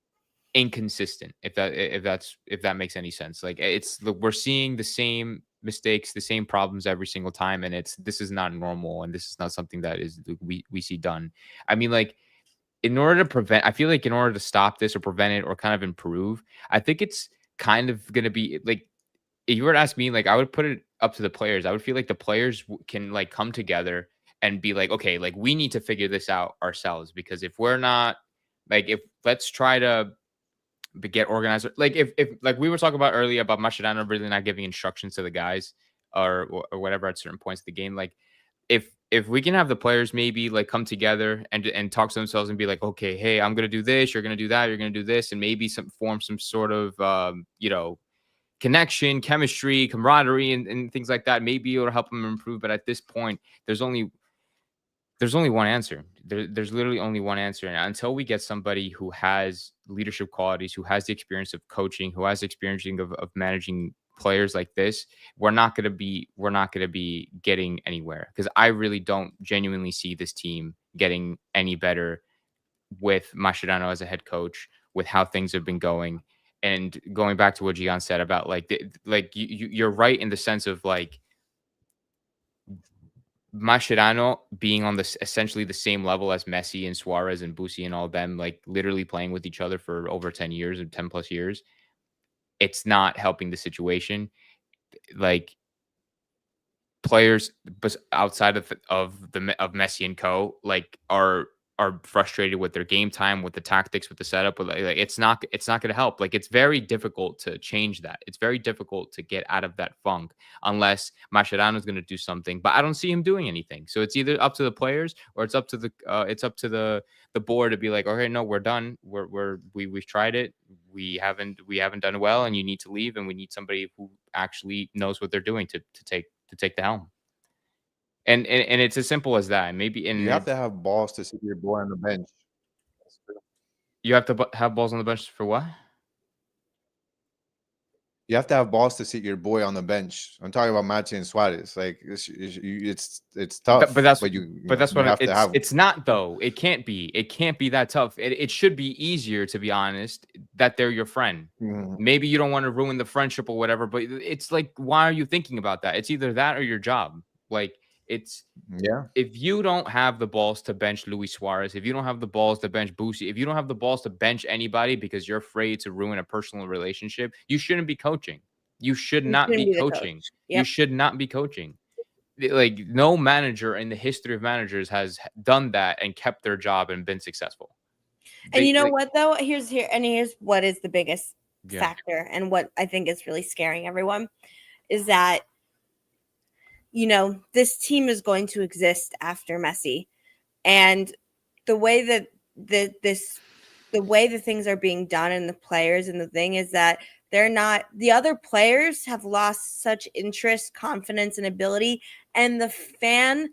Speaker 3: inconsistent. If that makes any sense. Like we're seeing the same mistakes, the same problems every single time, and this is not normal, and this is not something that is we see done. I mean, like in order to stop this or prevent it or kind of improve, I think it's kind of going to be like, if you were to ask me, like I would put it up to the players. I would feel like the players can like come together and be like, okay, like we need to figure this out ourselves, because if we're not let's try to get organized. Like if like we were talking about earlier about Mascherano really not giving instructions to the guys or whatever at certain points of the game, like if we can have the players maybe like come together and talk to themselves and be like, okay, hey, I'm gonna do this, you're gonna do that, you're gonna do this, and maybe form some sort of connection, chemistry, camaraderie, and things like that. Maybe it'll help them improve. But at this point, there's only one answer. There's literally only one answer. And until we get somebody who has leadership qualities, who has the experience of coaching, who has the experience of managing players like this, we're not going to be getting anywhere, because I really don't genuinely see this team getting any better with Mascherano as a head coach, with how things have been going. And going back to what Gian said about you're right in the sense of like Mascherano being on this essentially the same level as Messi and Suarez and Busi and all of them, like literally playing with each other for over 10 years and 10 plus years. It's not helping the situation. Like players outside of Messi and co like are frustrated with their game time, with the tactics, with the setup, but like it's not going to help. Like it's very difficult to change that. It's very difficult to get out of that funk unless Mascherano is going to do something, but I don't see him doing anything. So it's either up to the players or it's up to the board to be like, okay, no, we're done. We've tried it. We haven't done well, and you need to leave, and we need somebody who actually knows what they're doing to take the helm. And it's as simple as that. Maybe
Speaker 4: you have to have balls to sit your boy on the bench.
Speaker 3: You have to have balls on the bench for what?
Speaker 4: You have to have balls to sit your boy on the bench. I'm talking about Machi and Suarez. Like it's tough,
Speaker 3: But that's
Speaker 4: but you
Speaker 3: what
Speaker 4: have to have.
Speaker 3: it's not though. It can't be that tough. It should be easier, to be honest, that they're your friend.
Speaker 4: Mhm.
Speaker 3: Maybe you don't want to ruin the friendship or whatever, but it's like, why are you thinking about that? It's either that or your job. Like, it's
Speaker 4: Yeah,
Speaker 3: if you don't have the balls to bench Luis Suarez, if you don't have the balls to bench Boosie, if you don't have the balls to bench anybody because you're afraid to ruin a personal relationship, you shouldn't be coaching. You should
Speaker 2: You
Speaker 3: not
Speaker 2: shouldn't
Speaker 3: be
Speaker 2: be the
Speaker 3: coaching.
Speaker 2: coach.
Speaker 3: You
Speaker 2: Yep.
Speaker 3: should not be coaching. Like, no manager in the history of managers has done that and kept their job and been successful.
Speaker 2: And you know
Speaker 3: Like,
Speaker 2: what though? Here's what is the biggest
Speaker 3: yeah.
Speaker 2: factor, and what I think is really scaring everyone is that, you know, this team is going to exist after Messi, and the way that the way the things are being done and the players, and the thing is that they're not, the other players have lost such interest, confidence, and ability, and the fan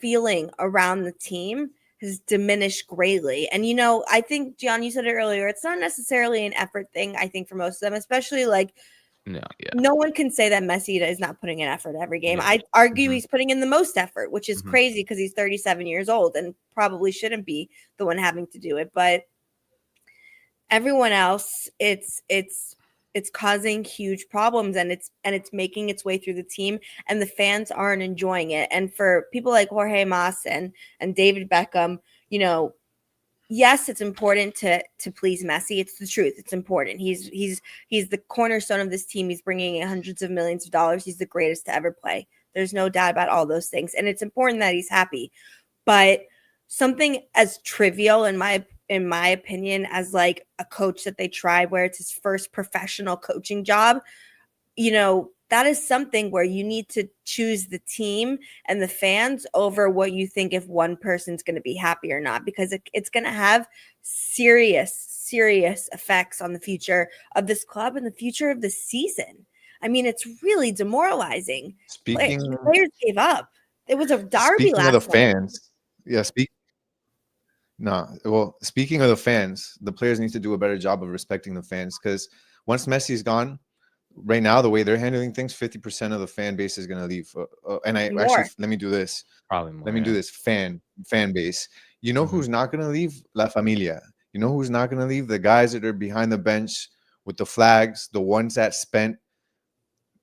Speaker 2: feeling around the team has diminished greatly. And, you know, I think, John, you said it earlier, it's not necessarily an effort thing, I think, for most of them, especially like,
Speaker 3: No, yeah.
Speaker 2: no one can say that Messi is not putting in effort every game.
Speaker 3: Yeah.
Speaker 2: I'd argue
Speaker 3: Mhm.
Speaker 2: he's putting in the most effort, which is
Speaker 3: Mhm.
Speaker 2: crazy because he's 37 years old and probably shouldn't be the one having to do it. But everyone else, it's causing huge problems, and it's making its way through the team, and the fans aren't enjoying it. And for people like Jorge Mas and David Beckham, you know, yes, it's important to please Messi. It's the truth. It's important. He's the cornerstone of this team. He's bringing in hundreds of millions of dollars. He's the greatest to ever play. There's no doubt about all those things, and it's important that he's happy. But something as trivial, in my opinion, as like a coach that they tried, where it's his first professional coaching job, you know, that is something where you need to choose the team and the fans over what you think if one person's going to be happy or not, because it's going to have serious effects on the future of this club and the future of the season. I mean, it's really demoralizing.
Speaker 4: speaking
Speaker 2: The players gave up. It was a derby
Speaker 4: speaking of the
Speaker 2: last night.
Speaker 4: fans, yeah. Speaking of the fans, the players need to do a better job of respecting the fans, because once Messi's gone, right now, the way they're handling things, 50% of the fan base is going to leave. And I
Speaker 2: More.
Speaker 4: actually, let me do this.
Speaker 3: Probably more.
Speaker 4: Let me do this. Fan base. You know who's not going to leave? La Familia. You know who's not going to leave? The guys that are behind the bench with the flags, the ones that spent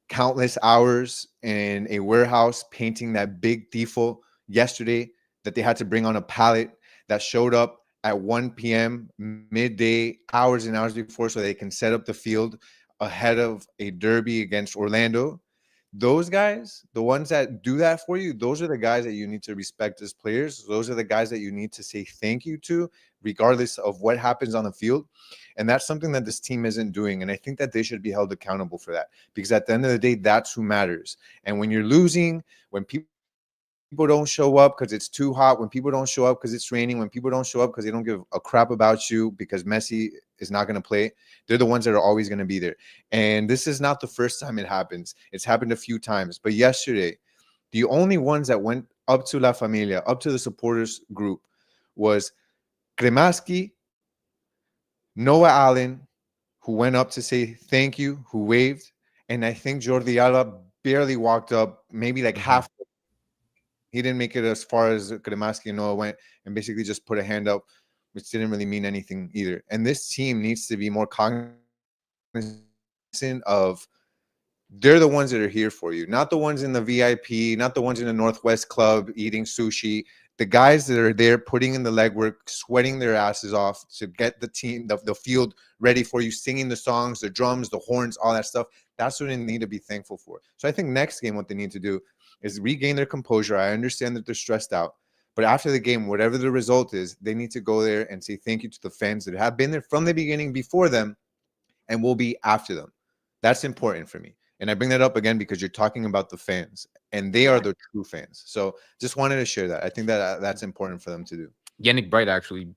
Speaker 4: countless hours in a warehouse painting that big tifo yesterday that they had to bring on a pallet, that showed up at 1 p.m. midday, hours and hours before, so they can set up the field ahead of a derby against Orlando. Those guys, the ones that do that for you, those are the guys that you need to respect as players. Those are the guys that you need to say thank you to, regardless of what happens on the field. And that's something that this team isn't doing. And I think that they should be held accountable for that, because at the end of the day, that's who matters. And when you're losing, when people don't show up because it's too hot, when people don't show up because it's raining, when people don't show up because they don't give a crap about you because Messi is not going to play, they're the ones that are always going to be there. And this is not the first time it happens. It's happened a few times. But yesterday, the only ones that went up to La Familia, up to the supporters group, was Kremaski, Noah Allen, who went up to say thank you, who waved, and I think Jordi Alba barely walked up, maybe like half. He didn't make it as far as Kremaski and Noah went, and basically just put a hand up, which didn't really mean anything either. And this team needs to be more cognizant of, they're the ones that are here for you, not the ones in the VIP, not the ones in the Northwest Club eating sushi. The guys that are there putting in the legwork, sweating their asses off to get the team, the field ready for you, singing the songs, the drums, the horns, all that stuff. That's what they need to be thankful for. So I think next game, what they need to do is regain their composure. I understand that they're stressed out, but after the game, whatever the result is, they need to go there and say thank you to the fans that have been there from the beginning before them and will be after them. That's important for me. And I bring that up again because you're talking about the fans, and they are the true fans. So just wanted to share that. I think that that's important for them to do.
Speaker 3: Yannick Bright actually,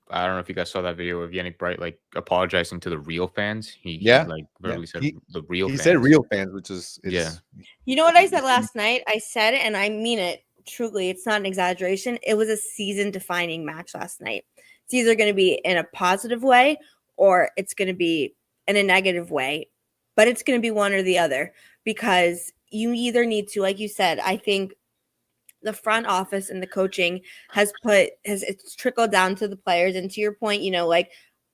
Speaker 3: I don't know if you guys saw that video of Yannick Bright like apologizing to the real fans. He like literally said the real fans.
Speaker 4: He said real fans, which is
Speaker 2: You know what I said last night? I said it, and I mean it truly. It's not an exaggeration. It was a season-defining match last night. It's either going to be in a positive way or it's going to be in a negative way. but it's going to be one or the other, because you either need to, like you said, I think the front office and the coaching it's trickled down to the players. And to your point, you know, like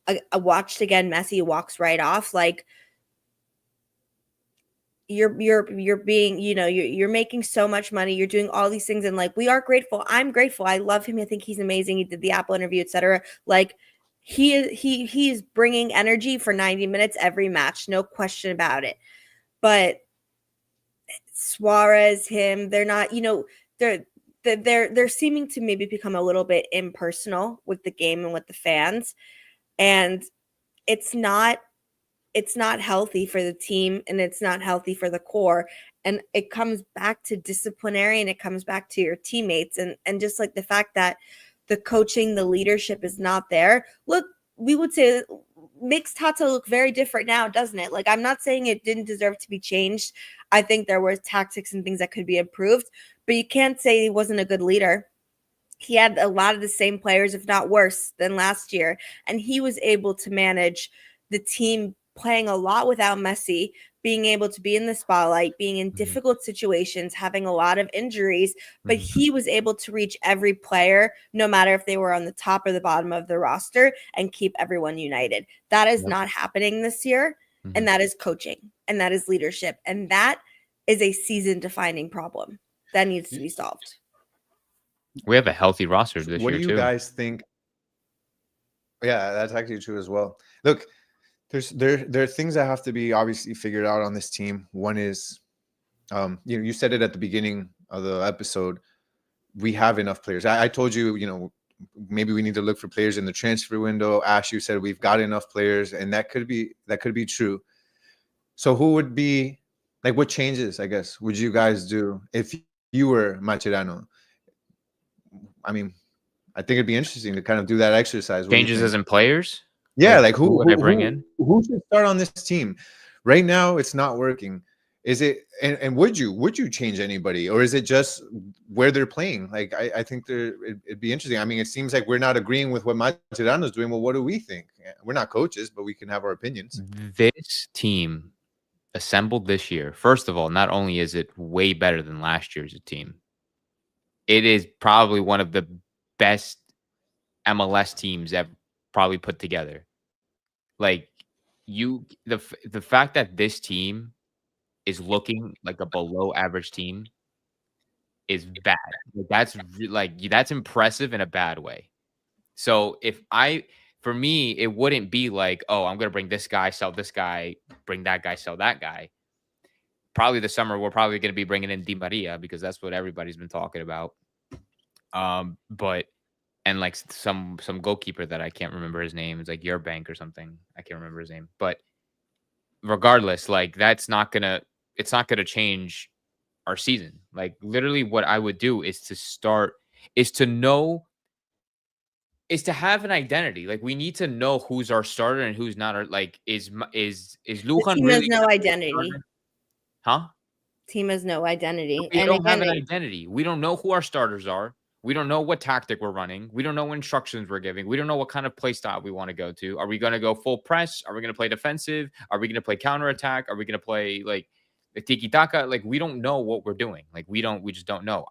Speaker 2: I watched again, Messi walks right off. Like, you're being, you know, you're making so much money, you're doing all these things, and like, we are grateful. I'm grateful. I love him. I think he's amazing. He did the Apple interview, etc. Like, he's bringing energy for 90 minutes every match, no question about it. But Suarez, him, they're not, you know, they're seeming to maybe become a little bit impersonal with the game and with the fans, and it's not healthy for the team, and it's not healthy for the core. And it comes back to disciplinary, and it comes back to your teammates, and just like the fact that the coaching, the leadership is not there. Look, we would say makes Tata look very different now, doesn't it? Like, I'm not saying it didn't deserve to be changed. I think there were tactics and things that could be improved, but you can't say he wasn't a good leader. He had a lot of the same players, if not worse, than last year, and he was able to manage the team playing a lot without Messi, being able to be in the spotlight, being in difficult situations, having a lot of injuries, but he was able to reach every player, no matter if they were on the top or the bottom of the roster, and keep everyone united. That is not happening this year, and that is coaching, and that is leadership, and that is a season-defining problem that needs to be solved.
Speaker 3: We have a healthy roster this
Speaker 4: What
Speaker 3: year,
Speaker 4: do
Speaker 3: too.
Speaker 4: you guys think? Yeah, that's actually true as well. Look, there are things that have to be obviously figured out on this team. One is, you said it at the beginning of the episode. We have enough players. I told you, maybe we need to look for players in the transfer window. Ash, you said we've got enough players, and that could be true. So who would be, like, what changes, I guess, would you guys do if you were Mascherano? I mean, I think it'd be interesting to kind of do that exercise.
Speaker 3: Changes as in players?
Speaker 4: Yeah,
Speaker 3: like
Speaker 4: who
Speaker 3: would I bring in?
Speaker 4: Who should start on this team? Right now, it's not working. Is it? And would you change anybody, or is it just where they're playing? Like, I think it'd be interesting. I mean, it seems like we're not agreeing with what Mascherano's doing. Well, what do we think? We're not coaches, but we can have our opinions.
Speaker 3: This team assembled this year, first of all, not only is it way better than last year's team, it is probably one of the best MLS teams ever probably put together. Like, the fact that this team is looking like a below average team is bad. That's impressive in a bad way. So for me, it wouldn't be like, oh, I'm gonna bring this guy, sell this guy, bring that guy, sell that guy. Probably this summer we're probably gonna be bringing in Di Maria, because that's what everybody's been talking about. But and like some goalkeeper that I can't remember his name. It's like your bank or something. I can't remember his name. But regardless, like, it's not gonna change our season. Like, literally what I would do is to have an identity. Like, we need to know who's our starter and who's not. Like, is Lujan
Speaker 2: team
Speaker 3: really
Speaker 2: has no identity.
Speaker 3: Huh?
Speaker 2: Team has no identity.
Speaker 3: We
Speaker 2: And
Speaker 3: don't
Speaker 2: again,
Speaker 3: have an identity. We don't know who our starters are. We don't know what tactic we're running. We don't know what instructions we're giving. We don't know what kind of play style we want to go to. Are we going to go full press? Are we going to play defensive? Are we going to play counterattack? Are we going to play like the tiki-taka? Like, we don't know what we're doing. Like, we just don't know.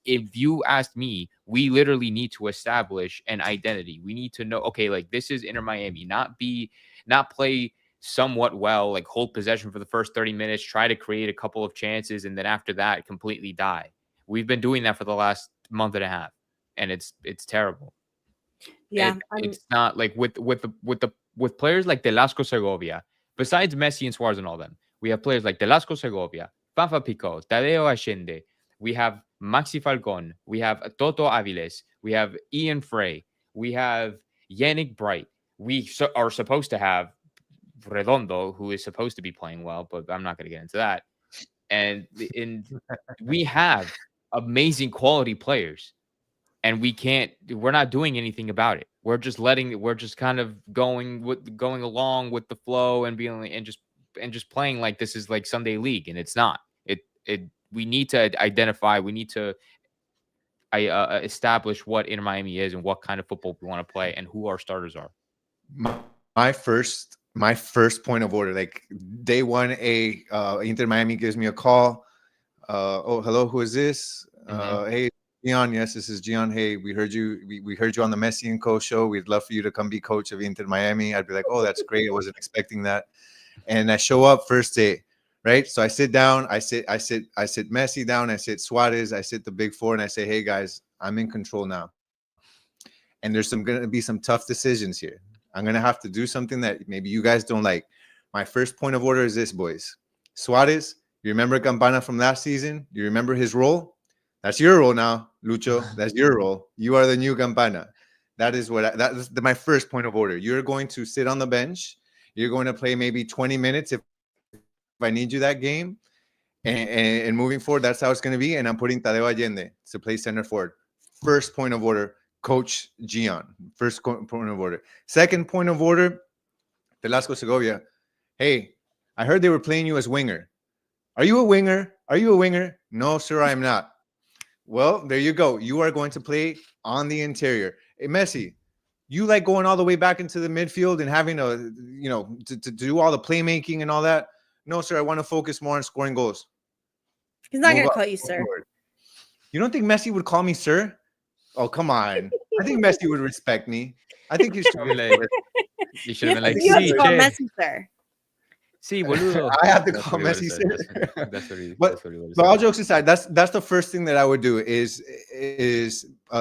Speaker 3: If you asked me, we literally need to establish an identity. We need to know, okay, like, this is Inter Miami, not play somewhat well, like hold possession for the first 30 minutes, try to create a couple of chances, and then after that completely die. We've been doing that for the last month and a half, and it's terrible.
Speaker 2: yeah,
Speaker 3: it's not like with players like Delasco Segovia, besides Messi and Suarez and all them, we have players like Delasco Segovia, Fafa Pico, Tadeo Ashende, we have Maxi Falcon, we have Toto Aviles, we have Ian Frey, we have Yannick Bright, we are supposed to have Redondo, who is supposed to be playing well, but I'm not going to get into that. And we have amazing quality players, and we're not doing anything about it. We're just kind of going along with the flow and just playing like this is like Sunday league, and it's not. We need to identify. We need to establish what Inter Miami is and what kind of football we want to play and who our starters are.
Speaker 4: My first my first point of order, like day one, Inter Miami gives me a call. Oh, hello, who is this? Hey, Gian. Yes, this is Gian. Hey, we heard you. We heard you on the Messi and Co show. We'd love for you to come be coach of Inter Miami. I'd be like, oh, that's great. I wasn't expecting that. And I show up first day, right? So I sit down. I sit Messi down. I sit Suarez. I sit the big four, and I say, hey guys, I'm in control now. And there's going to be some tough decisions here. I'm going to have to do something that maybe you guys don't like. My first point of order is this, boys. Suarez, you remember Campana from last season? You remember his role? That's your role now, Lucho. That's your role. You are the new Campana. That is my first point of order. You're going to sit on the bench. You're going to play maybe 20 minutes if I need you that game. And moving forward, that's how it's going to be. And I'm putting Tadeo Allende to play center forward. First point of order, Coach Gian. First point of order. Second point of order, Velasco Segovia. Hey, I heard they were playing you as winger. Are you a winger? Are you a winger? No, sir, I am not. Well, there you go. You are going to play on the interior. Hey, Messi, you like going all the way back into the midfield and having to do all the playmaking and all that? No, sir, I want to focus more on scoring goals.
Speaker 2: He's not going to call you sir.
Speaker 4: You don't think Messi would call me sir? Oh, come on. I think Messi would respect me. I think you should be like,
Speaker 3: you should have been like,
Speaker 2: you have to call Messi sir.
Speaker 3: Sí, boludo.
Speaker 4: I have to call Messi sir.
Speaker 3: That's what he
Speaker 4: But all jokes aside, that's the first thing that I would do is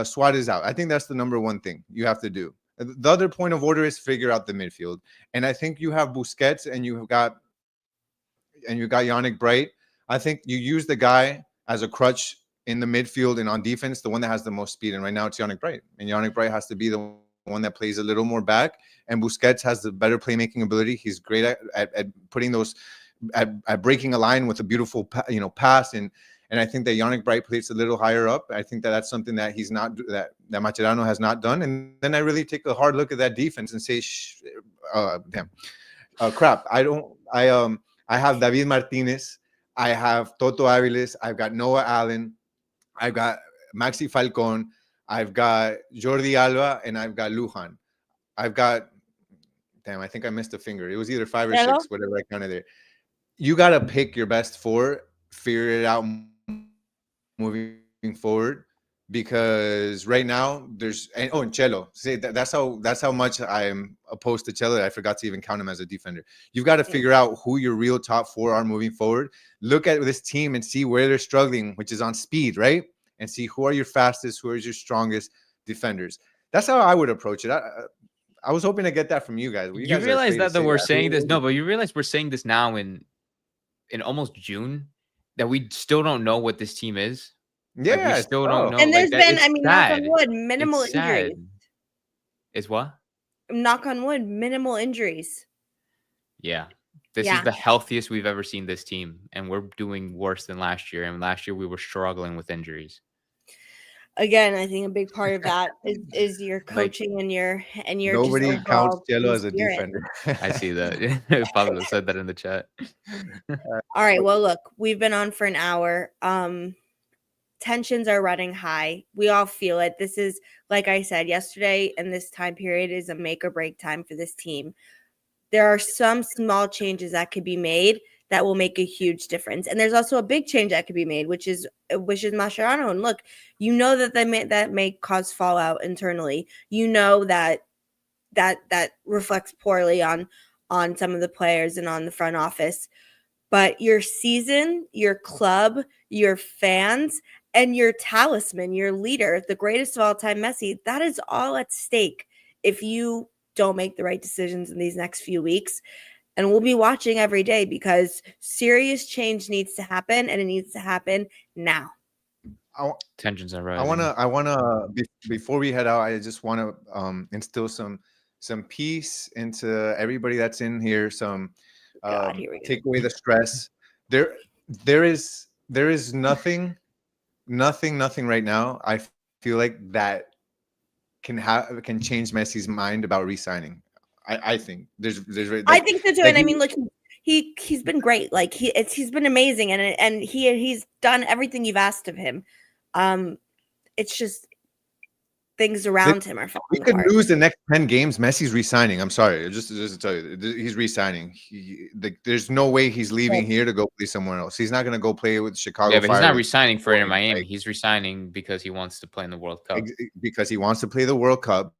Speaker 4: Suarez out. I think that's the number one thing you have to do. The other point of order is figure out the midfield. And I think you have Busquets and you've got Yannick Bright. I think you use the guy as a crutch in the midfield and on defense, the one that has the most speed. And right now it's Yannick Bright. And Yannick Bright has to be the one that plays a little more back. And Busquets has the better playmaking ability. He's great at putting those, at breaking a line with a beautiful pass. And I think that Yannick Bright plays a little higher up. I think that that's something that he's not, that Mascherano has not done. And then I really take a hard look at that defense and say, crap. I have David Martinez. I have Toto Aviles. I've got Noah Allen. I've got Maxi Falcon. I've got Jordi Alba, and I've got Lujan. I've got, I think I missed a finger. It was either 5 or 6, whatever I counted there. You got to pick your best 4, figure it out moving forward, because right now there's, and Chelo. See, that's how much I'm opposed to Chelo. I forgot to even count him as a defender. You've got to figure out who your real top 4 are moving forward. Look at this team and see where they're struggling, which is on speed, right? And see who are your fastest, who is your strongest defenders. That's how I would approach it. I was hoping to get that from you guys.
Speaker 3: You realize that we're saying this? No, but you realize we're saying this now in almost June, that we still don't know what this team is.
Speaker 4: Yeah,
Speaker 3: like we still don't know.
Speaker 2: And there's been, knock on
Speaker 3: sad.
Speaker 2: wood, minimal injuries.
Speaker 3: Is what?
Speaker 2: Knock on wood, minimal injuries.
Speaker 3: Yeah. This is the healthiest we've ever seen this team, and we're doing worse than last year. And last year we were struggling with injuries.
Speaker 2: Again, I think a big part of that is your coaching and your
Speaker 4: nobody counts Chelo as a defender.
Speaker 3: I see that. Pablo said that in the chat.
Speaker 2: All right. Well, look, we've been on for an hour. Tensions are running high. We all feel it. This is, like I said yesterday, and this time period is a make or break time for this team. There are some small changes that could be made that will make a huge difference. And there's also a big change that could be made, which is Mascherano. And look, you know that may cause fallout internally. You know that reflects poorly on some of the players and on the front office. But your season, your club, your fans, and your talisman, your leader, the greatest of all time, Messi, that is all at stake if you don't make the right decisions in these next few weeks. And we'll be watching every day, because serious change needs to happen, and it needs to happen now.
Speaker 3: Tensions are right.
Speaker 4: I wanna before we head out, I just want to instill some peace into everybody that's in here. Some take away the stress. There is nothing right now. I feel like that can change Messi's mind about re-signing. I think there's
Speaker 2: I think so too. And I mean, look, he's been great. Like he's been amazing, and he's done everything you've asked of him. It's just things around him are
Speaker 4: We
Speaker 2: falling
Speaker 4: could
Speaker 2: apart.
Speaker 4: lose the next 10 games. Messi's resigning. I'm sorry. Just to tell you, he's resigning. There's no way he's leaving here to go play somewhere else. He's not going to go play with Chicago
Speaker 3: Yeah, but he's
Speaker 4: Fire
Speaker 3: not resigning for Inter Miami.
Speaker 4: like,
Speaker 3: He's resigning because he wants to play in the World Cup.
Speaker 4: because he wants to play the World Cup,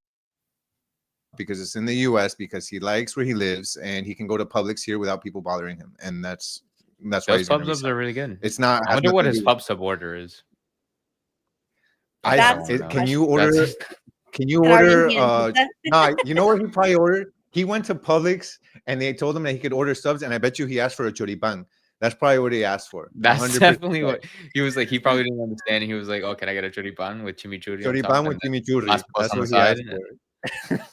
Speaker 4: because it's in the U.S., because he likes where he lives, and he can go to Publix here without people bothering him. And that's why
Speaker 3: Those
Speaker 4: he's going
Speaker 3: pub
Speaker 4: to
Speaker 3: subs
Speaker 4: resign.
Speaker 3: are really good.
Speaker 4: It's not.
Speaker 3: I wonder what his pub sub order is.
Speaker 2: That's
Speaker 4: Can you order?
Speaker 3: That's-
Speaker 4: Can you
Speaker 2: An
Speaker 4: order?
Speaker 2: Argentinian pizza?
Speaker 4: Nah, you know what he probably ordered? He went to Publix and they told him that he could order subs, and I bet you he asked for a choripan. That's probably what he asked for.
Speaker 3: That's
Speaker 4: 100%.
Speaker 3: definitely what he was like. He probably didn't understand. He was like, "Oh, can I get a choripan with chimichurri?" on top
Speaker 4: Choripan with
Speaker 3: and then
Speaker 4: chimichurri.
Speaker 3: más
Speaker 4: That's
Speaker 3: on
Speaker 4: what
Speaker 3: the
Speaker 4: he asked
Speaker 3: side,
Speaker 4: for.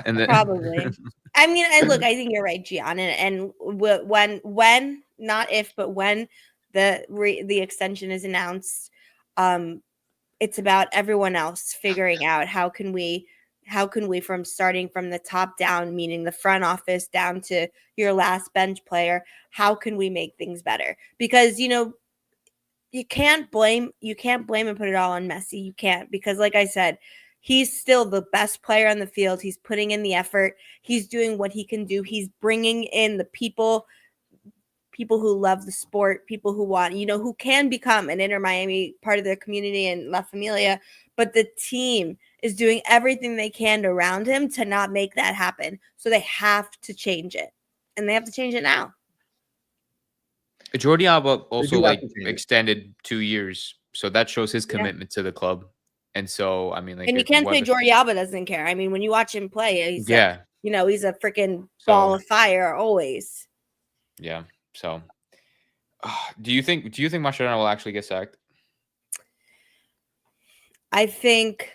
Speaker 3: And then
Speaker 2: Probably. I mean, and look, I think you're right, Gian. And when, not if, but when the extension is announced, it's about everyone else figuring out how can we from starting from the top down, meaning the front office down to your last bench player, how can we make things better? Because you can't blame and put it all on Messi. You can't, because like I said, he's still the best player on the field. He's putting in the effort. He's doing what he can do. He's bringing in the people who love the sport, people who want, who can become an Inter Miami part of their community and La Familia. But the team is doing everything they can around him to not make that happen. So they have to change it, and they have to change it now.
Speaker 3: Jordi Alba also extended 2 years, so that shows his commitment to the club. And so, I mean,
Speaker 2: and you can't say Jordi Alba doesn't care. I mean, when you watch him play, he's he's a freaking ball of fire always.
Speaker 3: Yeah. So, do you think Mascherano will actually get sacked?
Speaker 2: I think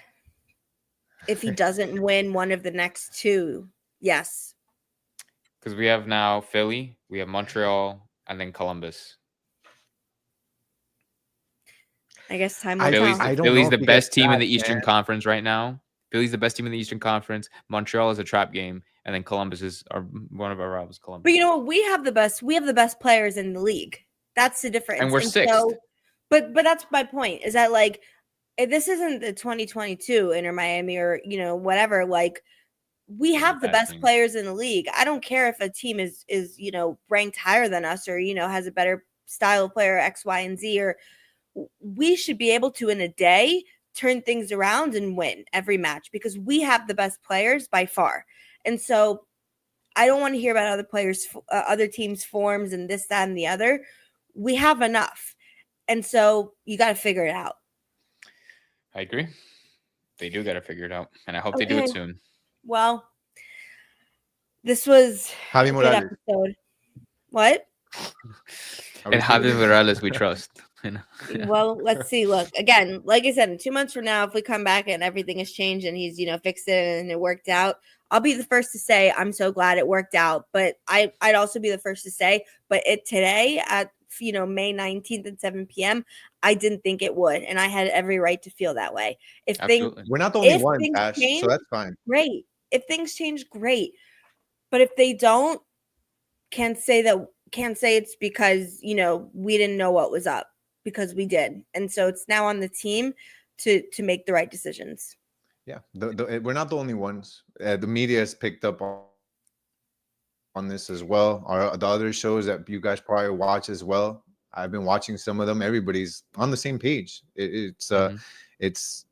Speaker 2: if he doesn't win one of the next two, yes.
Speaker 3: Because we have now Philly, we have Montreal, and then Columbus.
Speaker 2: I guess time will tell.
Speaker 3: Philly's the best team in the Eastern Conference right now. Philly's the best team in the Eastern Conference. Montreal is a trap game, and then Columbus is one of our rivals. Columbus.
Speaker 2: But you know what? We have the best players in the league. That's the difference.
Speaker 3: And we're sixth.
Speaker 2: But that's my point. Is that like, this isn't the 2022 Inter Miami or whatever. Like, we have the best players in the league. I don't care if a team is ranked higher than us or has a better style of player X, Y, and Z. Or we should be able to in a day turn things around and win every match because we have the best players by far. And so I don't want to hear about other teams' forms and this, that, and the other. We have enough. And so you got to figure it out.
Speaker 3: I agree. They do got to figure it out. And I hope they do it soon.
Speaker 2: Well, this was
Speaker 4: Javi
Speaker 2: a good
Speaker 4: Morales.
Speaker 2: episode. What?
Speaker 3: And Javier Morales we trust.
Speaker 2: Well, let's see. Look, again, like I said, in 2 months from now, if we come back and everything has changed and he's, fixed it and it worked out, I'll be the first to say I'm so glad it worked out. But I'd also be the first to say, but today at May 19th at 7 p.m., I didn't think it would, and I had every right to feel that way.
Speaker 4: We're not the only one, Ash, so that's fine.
Speaker 2: Great. If things change, great. But if they don't, can't say it's because we didn't know what was up, because we did. And so it's now on the team to make the right decisions.
Speaker 4: Yeah, we're not the only ones. The media has picked up on this as well. The other shows that you guys probably watch as well, I've been watching some of them. Everybody's on the same page. It's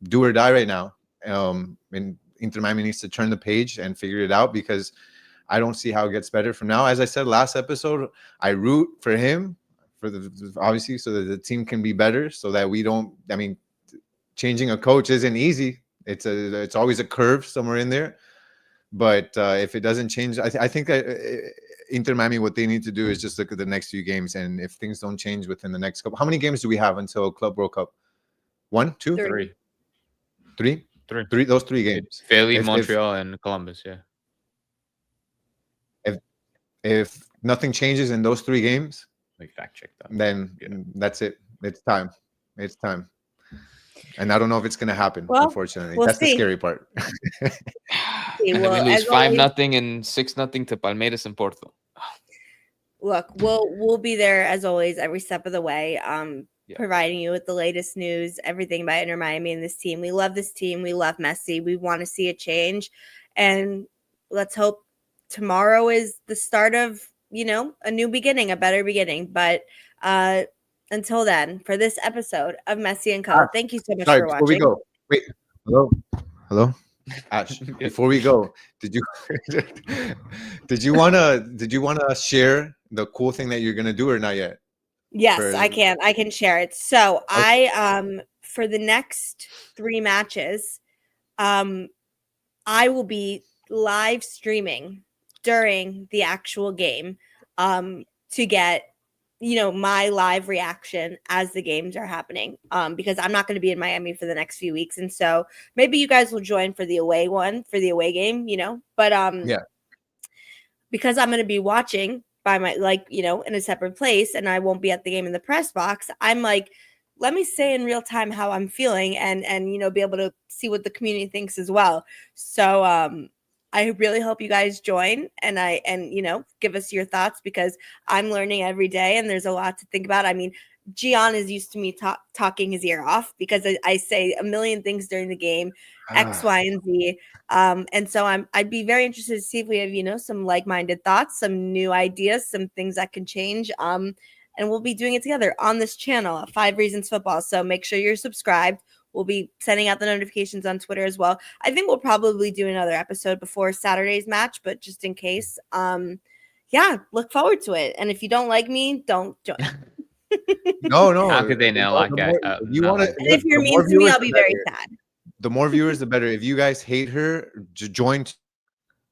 Speaker 4: do or die right now. And Inter Miami needs to turn the page and figure it out, because I don't see how it gets better from now. As I said last episode, I root for him, obviously, so that the team can be better, so that we don't. I mean, changing a coach isn't easy. It's always a curve somewhere in there. But if it doesn't change, I think Inter Miami, what they need to do is just look at the next few games, and if things don't change within the next couple, how many games do we have until Club World Cup? 1, 2, 3. Those 3 games.
Speaker 3: Philly, Montreal, and Columbus. Yeah.
Speaker 4: If nothing changes in those 3 games,
Speaker 3: like fact check that,
Speaker 4: then that's it. It's time. And I don't know if it's going to happen. Unfortunately, that's the scary part.
Speaker 3: We lose 5-0 and 6-0 to Palmeiras and Porto.
Speaker 2: Look, we'll be there as always every step of the way. providing you with the latest news, everything about Inter Miami and this team. We love this team. We love Messi. We want to see a change. And let's hope tomorrow is the start of, a new beginning, a better beginning. But until then, for this episode of Messi and Co., thank you so much for watching.
Speaker 4: Before we go, wait, hello, Ash. Before we go, did you wanna share the cool thing that you're gonna do or not yet?
Speaker 2: Yes, I can share it. So I for the next 3 matches, I will be live streaming during the actual game to get my live reaction as the games are happening, because I'm not going to be in Miami for the next few weeks, and so maybe you guys will join for the away game, but because I'm going to be watching by my in a separate place and I won't be at the game in the press box, I'm like, let me say in real time how I'm feeling and be able to see what the community thinks as well. So I really hope you guys join and give us your thoughts, because I'm learning every day and there's a lot to think about. I mean, Gian is used to me talking his ear off because I say a million things during the game, X, Y, and Z. And so I'd be very interested to see if we have, some like-minded thoughts, some new ideas, some things that can change. And we'll be doing it together on this channel at 5 Reasons Football. So make sure you're subscribed. We'll be sending out the notifications on Twitter as well. I think we'll probably do another episode before Saturday's match, but just in case, look forward to it. And if you don't like me, don't join.
Speaker 4: No.
Speaker 3: How could they not like that?
Speaker 2: If you're mean to me, I'll be very sad.
Speaker 4: The more viewers, the better. If you guys hate her, join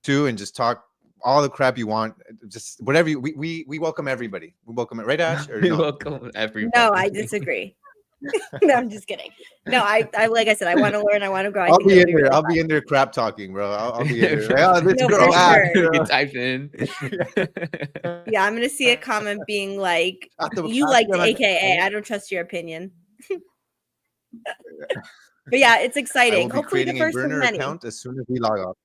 Speaker 4: too and just talk all the crap you want. Just whatever we welcome everybody. We welcome it, right, Ash? Or
Speaker 3: We
Speaker 4: no?
Speaker 3: welcome everybody.
Speaker 2: No, I disagree. No, I'm just kidding. No, I like I said, I want to learn. I want to grow.
Speaker 4: I'll be in there crap talking, bro. I'll be in there. Oh, this girl,
Speaker 2: sure.
Speaker 3: You can type in.
Speaker 2: Yeah, I'm gonna see a comment being like, "You liked AKA. I don't trust your opinion." But yeah, it's exciting.
Speaker 4: I will be
Speaker 2: Hopefully the
Speaker 4: creating
Speaker 2: first
Speaker 4: a burner
Speaker 2: of many.
Speaker 4: account as soon as we log off.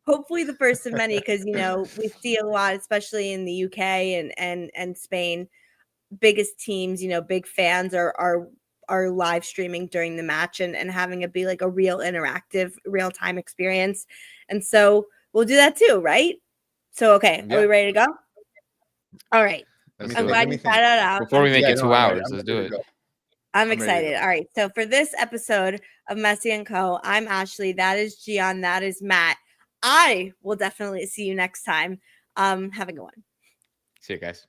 Speaker 2: Hopefully the first of many, because we see a lot, especially in the UK and Spain. Biggest teams, big fans are live streaming during the match and having it be like a real interactive, real time experience. And so we'll do that too, right? So okay, are we ready to go? All right. I'm glad you tried that out.
Speaker 3: Before we make it 2 hours, let's do it.
Speaker 2: I'm excited. All right. So for this episode of Messi and Co., I'm Ashley. That is Gian. That is Matt. I will definitely see you next time. Have a good one.
Speaker 3: See you guys.